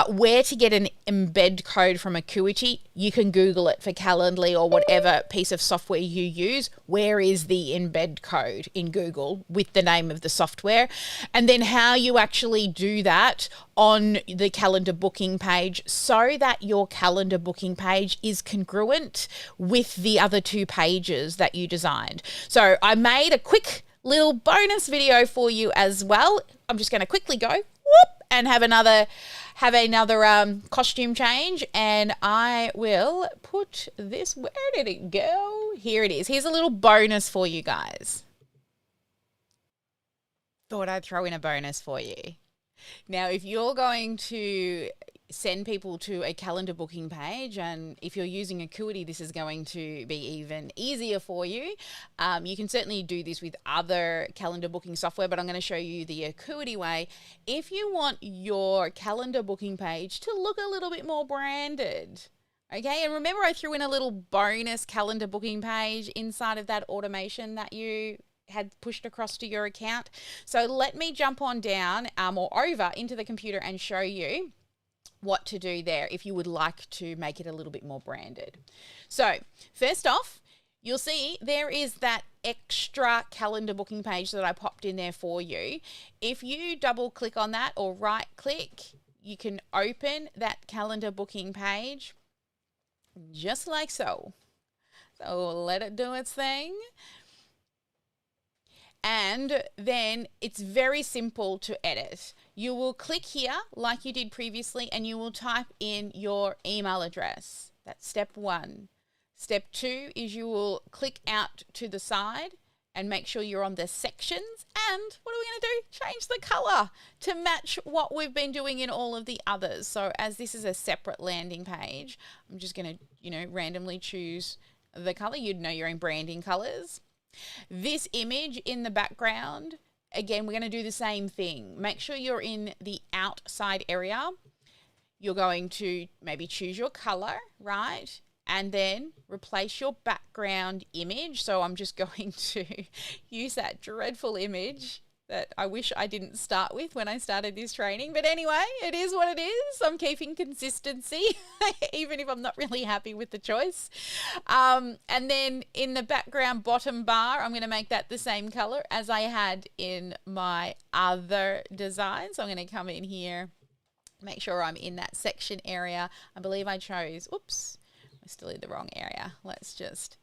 where to get an embed code from Acuity. You can Google it for Calendly or whatever piece of software you use. Where is the embed code in Google with the name of the software? And then how you actually do that on the calendar booking page, so that your calendar booking page is congruent with the other 2 pages that you designed. So I made a quick little bonus video for you as well. I'm just going to quickly go and have another costume change, and I will put this, where did it go? Here it is. Here's a little bonus for you guys. Thought I'd throw in a bonus for you. Now, if you're going to send people to a calendar booking page, and if you're using Acuity, this is going to be even easier for you. You can certainly do this with other calendar booking software, but I'm going to show you the Acuity way. If you want your calendar booking page to look a little bit more branded, okay, and remember I threw in a little bonus calendar booking page inside of that automation that you had pushed across to your account. So let me jump on down or over into the computer and show you what to do there if you would like to make it a little bit more branded. So first off, you'll see there is that extra calendar booking page that I popped in there for you. If you double click on that or right click, you can open that calendar booking page just like so. So let it do its thing. And then it's very simple to edit. You will click here like you did previously, and you will type in your email address. That's step 1. Step 2 is you will click out to the side and make sure you're on the sections. And what are we going to do? Change the color to match what we've been doing in all of the others. So as this is a separate landing page, I'm just going to, randomly choose the color. You'd know your own branding colors. This image in the background, again, we're going to do the same thing. Make sure you're in the outside area. You're going to maybe choose your color, right? And then replace your background image. So I'm just going to use that dreadful image that I wish I didn't start with when I started this training. But anyway, it is what it is. I'm keeping consistency, even if I'm not really happy with the choice. And then in the background bottom bar, I'm going to make that the same color as I had in my other design. So I'm going to come in here, make sure I'm in that section area. I believe I chose, oops, I'm still in the wrong area. Let's just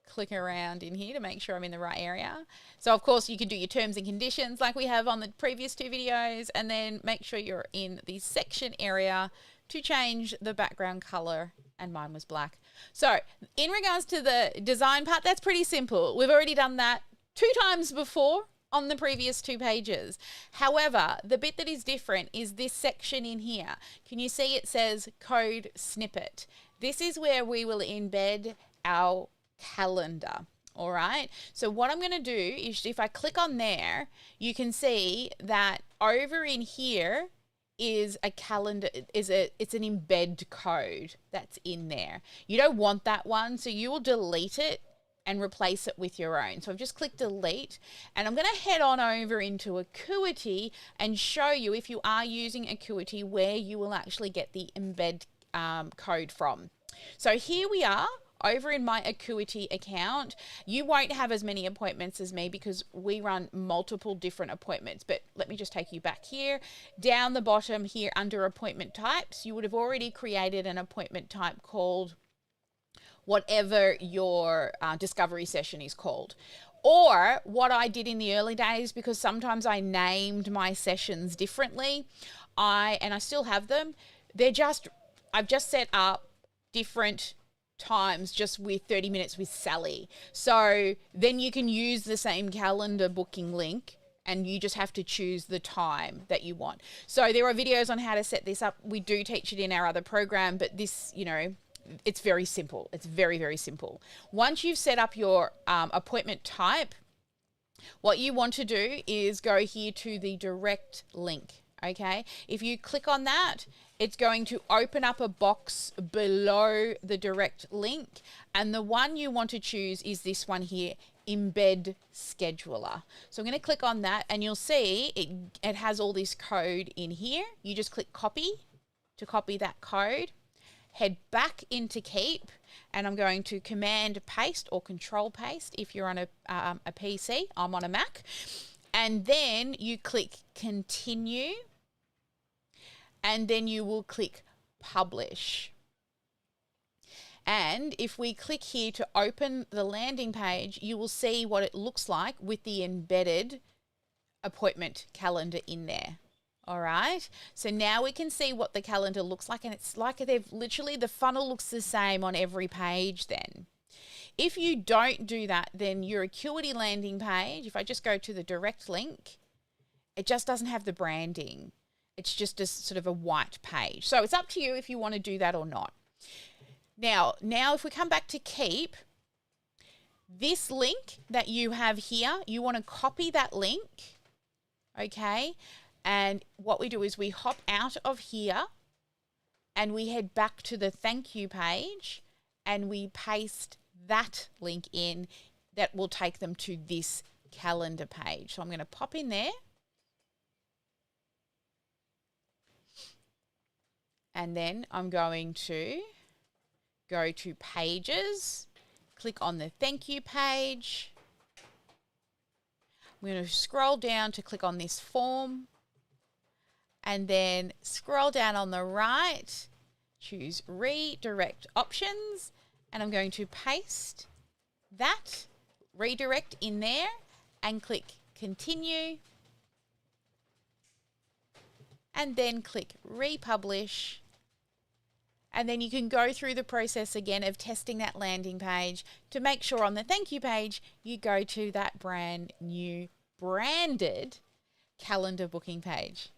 click around in here to make sure I'm in the right area. So of course you can do your terms and conditions like we have on the previous 2 videos, and then make sure you're in the section area to change the background color, and mine was black. So in regards to the design part, that's pretty simple. We've already done that 2 times before on the previous 2 pages. However, the bit that is different is this section in here. Can you see it says code snippet? This is where we will embed our calendar. All right. So what I'm going to do is, if I click on there, you can see that over in here is a calendar, it's an embed code that's in there. You don't want that one, so you will delete it and replace it with your own. So I've just clicked delete, and I'm going to head on over into Acuity and show you, if you are using Acuity, where you will actually get the embed code from. So here we are over in my Acuity account. You won't have as many appointments as me because we run multiple different appointments, but let me just take you back here. Down the bottom here under appointment types, you would have already created an appointment type called whatever your discovery session is called. Or what I did in the early days, because sometimes I named my sessions differently, and I still have them. I've just set up different times just with 30 minutes with Sally. So then you can use the same calendar booking link and you just have to choose the time that you want. So there are videos on how to set this up. We do teach it in our other program, but this, it's very simple. It's very, very simple. Once you've set up your appointment type, what you want to do is go here to the direct link, okay? If you click on that, it's going to open up a box below the direct link, and the one you want to choose is this one here, Embed Scheduler. So I'm going to click on that, and you'll see it has all this code in here. You just click copy to copy that code. Head back into Keep, and I'm going to Command Paste or Control Paste if you're on a PC. I'm on a Mac. And then you click Continue, and then you will click Publish. And if we click here to open the landing page, you will see what it looks like with the embedded appointment calendar in there. All right, so now we can see what the calendar looks like, and it's like the funnel looks the same on every page then. If you don't do that, then your Acuity landing page, if I just go to the direct link, it just doesn't have the branding. It's just a sort of a white page. So it's up to you if you want to do that or not. Now if we come back to Keep, this link that you have here, you want to copy that link, okay? And what we do is we hop out of here and we head back to the thank you page and we paste that link in. That will take them to this calendar page. So I'm going to pop in there. And then I'm going to go to Pages, click on the thank you page. I'm going to scroll down to click on this form. And then scroll down on the right, choose Redirect Options, and I'm going to paste that redirect in there and click Continue, and then click Republish. And then you can go through the process again of testing that landing page to make sure on the thank you page you go to that brand new branded calendar booking page.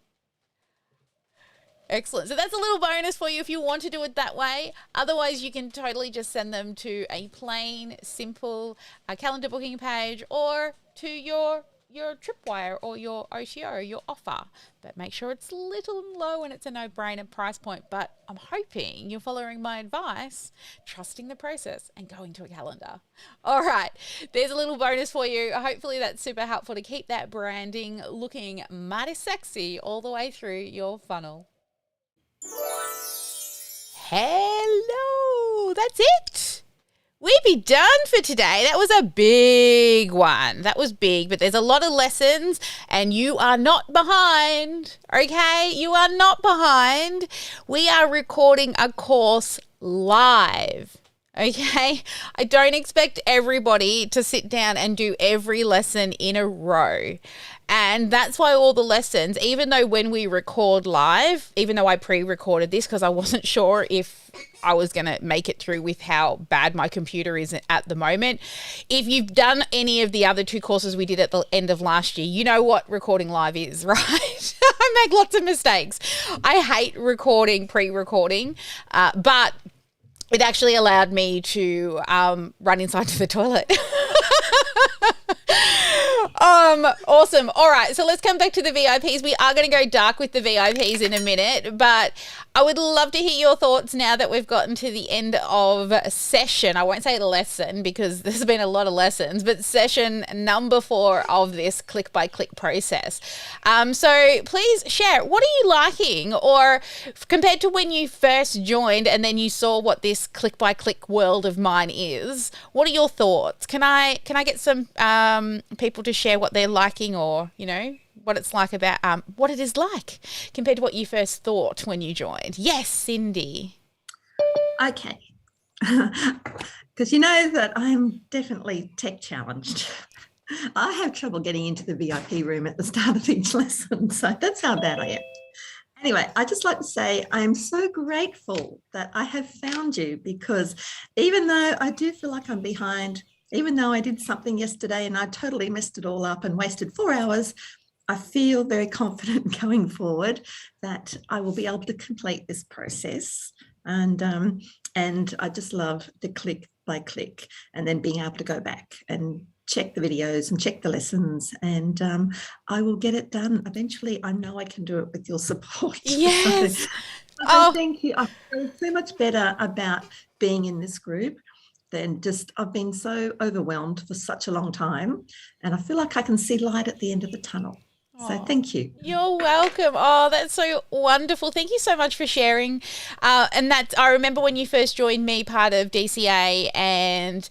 Excellent. So that's a little bonus for you if you want to do it that way. Otherwise, you can totally just send them to a plain, simple calendar booking page or to your tripwire or your OTO, your offer. But make sure it's a little low and it's a no-brainer price point. But I'm hoping you're following my advice, trusting the process and going to a calendar. All right, there's a little bonus for you. Hopefully that's super helpful to keep that branding looking mighty sexy all the way through your funnel. Hello, that's it. We be done for today. That was a big one. That was big, but there's a lot of lessons and you are not behind, okay? You are not behind. We are recording a course live, okay? I don't expect everybody to sit down and do every lesson in a row. And that's why all the lessons, even though when we record live, even though I pre-recorded this because I wasn't sure if I was going to make it through with how bad my computer is at the moment. If you've done any of the other two courses we did at the end of last year, you know what recording live is, right? I make lots of mistakes. I hate recording, pre-recording, but it actually allowed me to run inside to the toilet. Awesome. All right, so let's come back to the VIPs. We are going to go dark with the VIPs in a minute, but I would love to hear your thoughts now that we've gotten to the end of session. I won't say lesson because there's been a lot of lessons, but session number 4 of this click-by-click process. So please share, what are you liking? Or compared to when you first joined and then you saw what this click-by-click world of mine is, what are your thoughts? Can I get some people to share what they're liking, or, you know, what it's like about what it is like compared to what you first thought when you joined? Yes, Cindy. Okay. Because you know that I'm definitely tech challenged. I have trouble getting into the VIP room at the start of each lesson. So that's how bad I am. Anyway, I just like to say I am so grateful that I have found you, because even though I do feel like I'm behind, even though I did something yesterday and I totally messed it all up and wasted 4 hours, I feel very confident going forward that I will be able to complete this process. And I just love the click by click, and then being able to go back and check the videos and check the lessons, and I will get it done eventually. I know I can do it with your support. Yes. So thank you. I feel so much better about being in this group than just, I've been so overwhelmed for such a long time, and I feel like I can see light at the end of the tunnel. So thank you. You're welcome. Oh, that's so wonderful. Thank you so much for sharing. And that, I remember when you first joined me, part of DCA, and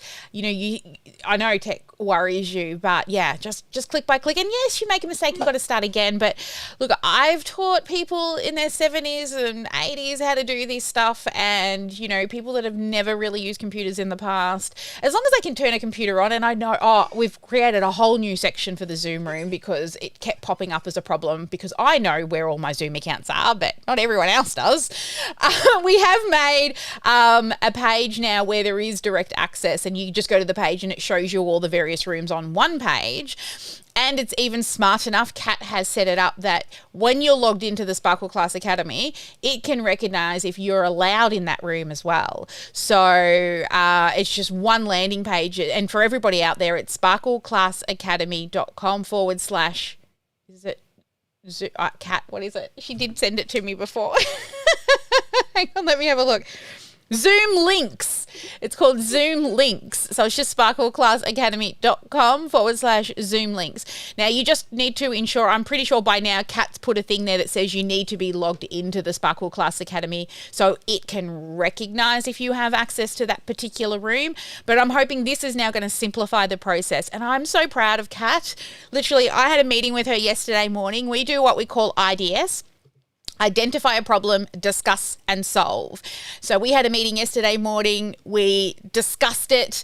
I know tech worries you, but yeah, just click by click. And yes, you make a mistake, you've got to start again. But look, I've taught people in their 70s and 80s how to do this stuff, and people that have never really used computers in the past, as long as they can turn a computer on. And I know, we've created a whole new section for the Zoom room because it kept popping up as a problem, because I know where all my Zoom accounts are, but not everyone else does. We have made a page now where there is direct access, and you just go to the page and it shows you all the various rooms on one page. And it's even smart enough, Kat has set it up that when you're logged into the Sparkle Class Academy, it can recognize if you're allowed in that room as well. So it's just one landing page. And for everybody out there, it's sparkleclassacademy.com/ is it Kat, what is it? She did send it to me before. Hang on, let me have a look. Zoom Links. It's called Zoom Links. So it's just sparkleclassacademy.com/ Zoom Links. Now you just need to ensure, I'm pretty sure by now Kat's put a thing there that says you need to be logged into the Sparkle Class Academy so it can recognize if you have access to that particular room. But I'm hoping this is now going to simplify the process. And I'm so proud of Kat. Literally, I had a meeting with her yesterday morning. We do what we call IDS. Identify a problem, discuss and solve. So we had a meeting yesterday morning. We discussed it.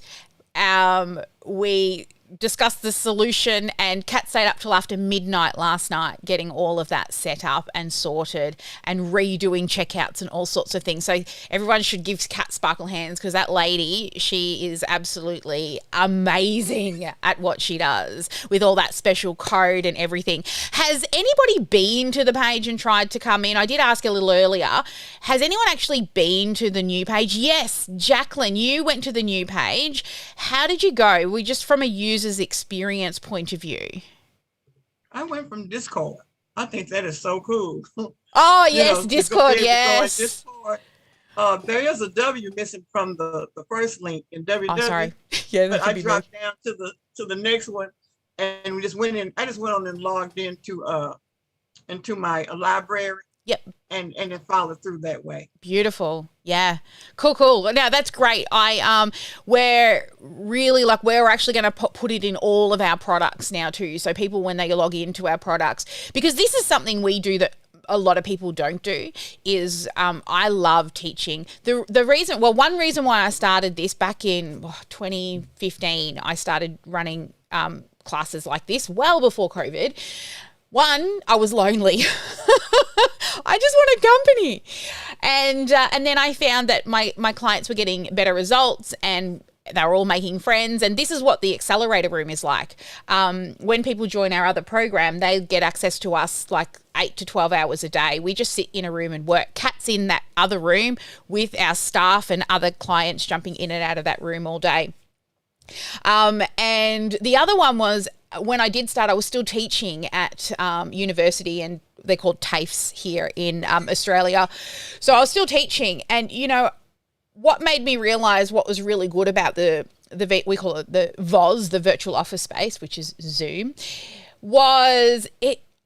We discussed the solution, and Kat stayed up till after midnight last night getting all of that set up and sorted and redoing checkouts and all sorts of things. So everyone should give Kat sparkle hands, because that lady, she is absolutely amazing at what she does with all that special code and everything. Has anybody been to the page and tried to come in? I did ask a little earlier. Has anyone actually been to the new page? Yes, Jacqueline, you went to the new page. How did you go? We just from a user's experience point of view. I went from Discord. I think that is so cool. Oh, yes, Discord, yes. Discord. There is a W missing from the first link in www. Oh, sorry. Yeah, that but I dropped down to the next one, and we just went in. I just went on and logged into my library. Yep. And then follow through that way. Beautiful. Yeah. Cool. Now that's great. We're really we're actually going to put it in all of our products now too. So people, when they log into our products, because this is something we do that a lot of people don't do, is I love teaching. The reason, one reason why I started this back in 2015, I started running classes like this well before COVID. One, I was lonely. I just wanted company. And then I found that my clients were getting better results, and they were all making friends. And this is what the accelerator room is like. When people join our other program, they get access to us 8 to 12 hours a day. We just sit in a room and work. Kat's in that other room with our staff and other clients jumping in and out of that room all day. And the other one was, when I did start, I was still teaching at university, and they're called TAFEs here in Australia. So I was still teaching, and what made me realize what was really good about we call it the VOS, the virtual office space, which is Zoom, was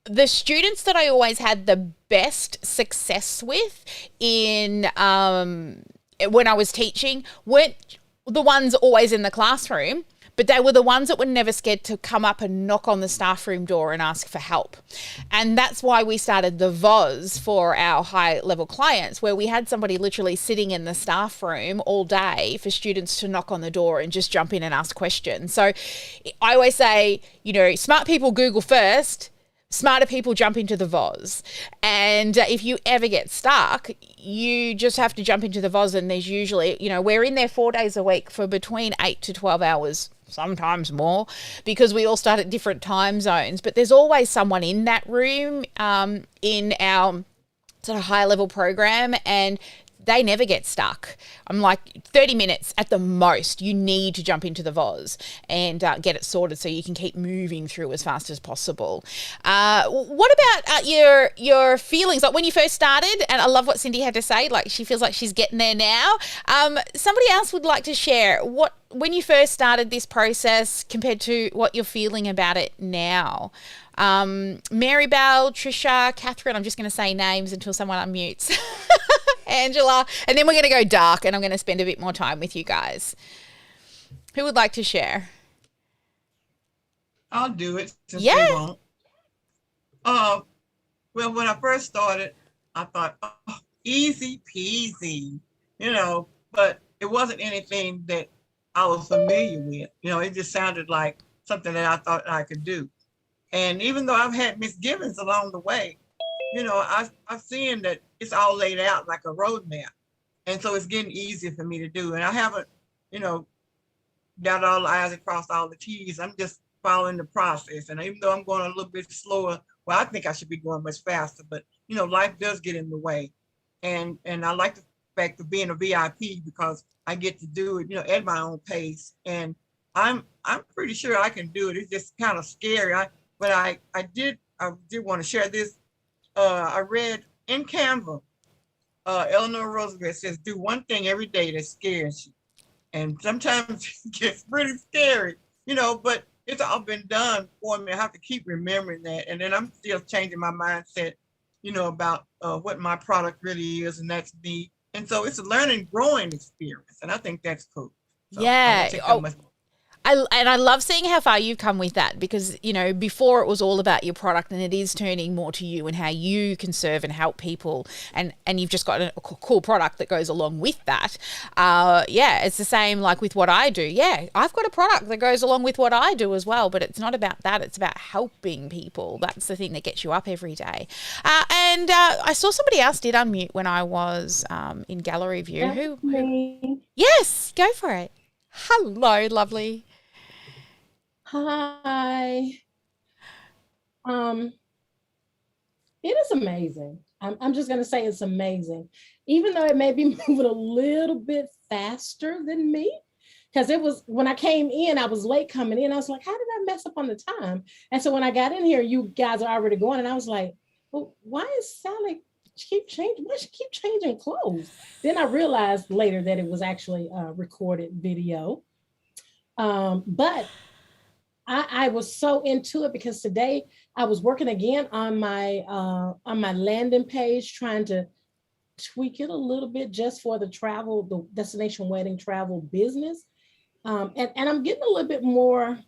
the students that I always had the best success with in when I was teaching weren't the ones always in the classroom, but they were the ones that were never scared to come up and knock on the staff room door and ask for help. And that's why we started the VOS for our high level clients, where we had somebody literally sitting in the staff room all day for students to knock on the door and just jump in and ask questions. So I always say, you know, smart people Google first, smarter people jump into the VOS. And if you ever get stuck, you just have to jump into the VOS, and there's usually, you know, we're in there 4 days a week for between 8 to 12 hours, sometimes more, because we all start at different time zones. But there's always someone in that room in our sort of high level program, and they never get stuck. I'm like 30 minutes at the most. You need to jump into the VOS and get it sorted so you can keep moving through as fast as possible. What about your feelings? Like when you first started, and I love what Cindy had to say, like she feels like she's getting there now. Somebody else would like to share when you first started this process compared to what you're feeling about it now. Mary Bell, Trisha, Catherine, I'm just going to say names until someone unmutes. Angela, and then we're going to go dark, and I'm going to spend a bit more time with you guys. Who would like to share? I'll do it since Yeah. they won't. Well, when I first started, I thought, oh, easy peasy, you know, but it wasn't anything that I was familiar with. You know, it just sounded like something that I thought I could do. And even though I've had misgivings along the way, you know, I've seen that it's all laid out like a roadmap. And so it's getting easier for me to do. And I haven't, you know, dotted all the I's and crossed all the T's. I'm just following the process. And even though I'm going a little bit slower, well, I think I should be going much faster, but you know, life does get in the way. And I like the fact of being a VIP because I get to do it, you know, at my own pace. And I'm pretty sure I can do it. It's just kind of scary. But I did want to share this. I read in Canva, Eleanor Roosevelt says, do one thing every day that scares you. And sometimes it gets pretty scary, you know, but it's all been done for me. I have to keep remembering that. And then I'm still changing my mindset, you know, about what my product really is, and that's me. And so it's a learning, growing experience. And I think that's cool. So Yeah. I love seeing how far you've come with that, because, you know, before it was all about your product, and it is turning more to you and how you can serve and help people. And you've just got a cool product that goes along with that. Yeah, it's the same like with what I do. Yeah, I've got a product that goes along with what I do as well, but it's not about that. It's about helping people. That's the thing that gets you up every day. And I saw somebody else did unmute when I was in gallery view. Who? Yes, go for it. Hello, lovely. Hi. It is amazing. I'm just going to say it's amazing, even though it may be moving a little bit faster than me, because it was when I came in, I was late coming in. I was like, how did I mess up on the time? And so when I got in here, you guys are already going, and I was like, well, why is Sally keep changing? Why she keep changing clothes? Then I realized later that it was actually a recorded video. But I was so into it because today I was working again on my landing page, trying to tweak it a little bit just for the destination wedding travel business. And I'm getting a little bit more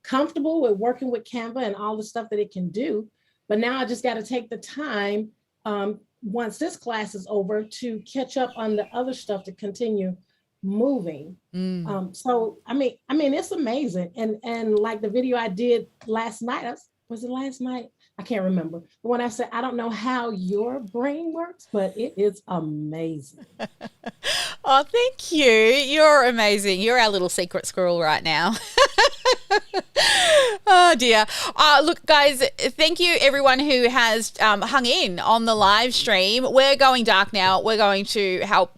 comfortable with working with Canva and all the stuff that it can do. But now I just got to take the time once this class is over to catch up on the other stuff to continue moving. So I mean it's amazing. And like the video I did last night, was it last night? I can't remember. The one I said, I don't know how your brain works, but it is amazing. Oh, thank you. You're amazing. You're our little secret squirrel right now. Oh dear. Look, guys, thank you everyone who has hung in on the live stream. We're going dark now. We're going to help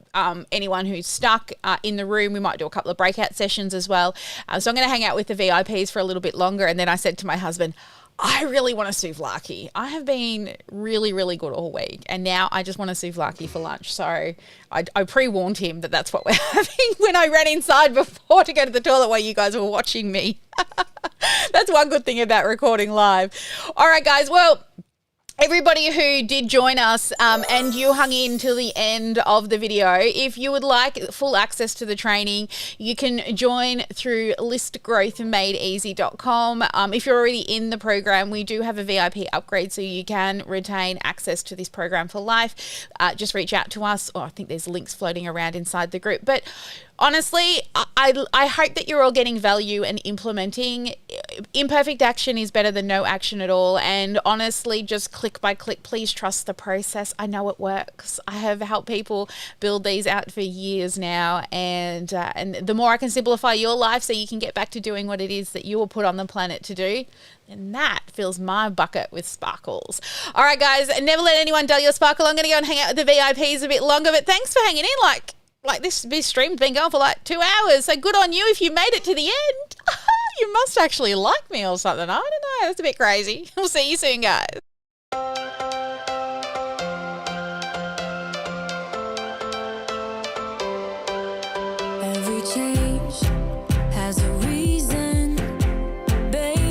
anyone who's stuck in the room. We might do a couple of breakout sessions as well. So I'm going to hang out with the VIPs for a little bit longer. And then I said to my husband, I really want a souvlaki. I have been really, really good all week, and now I just want a souvlaki for lunch. So I pre-warned him that that's what we're having when I ran inside before to go to the toilet while you guys were watching me. That's one good thing about recording live. All right, guys. Well, everybody who did join us and you hung in till the end of the video, if you would like full access to the training, you can join through listgrowthmadeeasy.com. If you're already in the program, we do have a VIP upgrade so you can retain access to this program for life. Just reach out to us, or I think there's links floating around inside the group. But honestly, I hope that you're all getting value and implementing. Imperfect action is better than no action at all. And honestly, just click by click, please trust the process. I know it works. I have helped people build these out for years now. And the more I can simplify your life so you can get back to doing what it is that you were put on the planet to do, and that fills my bucket with sparkles. All right, guys, never let anyone dull your sparkle. I'm going to go and hang out with the VIPs a bit longer, but thanks for hanging in. Like this stream's been going for like 2 hours, so good on you if you made it to the end. You must actually like me or something. I don't know. That's a bit crazy. We'll see you soon, guys.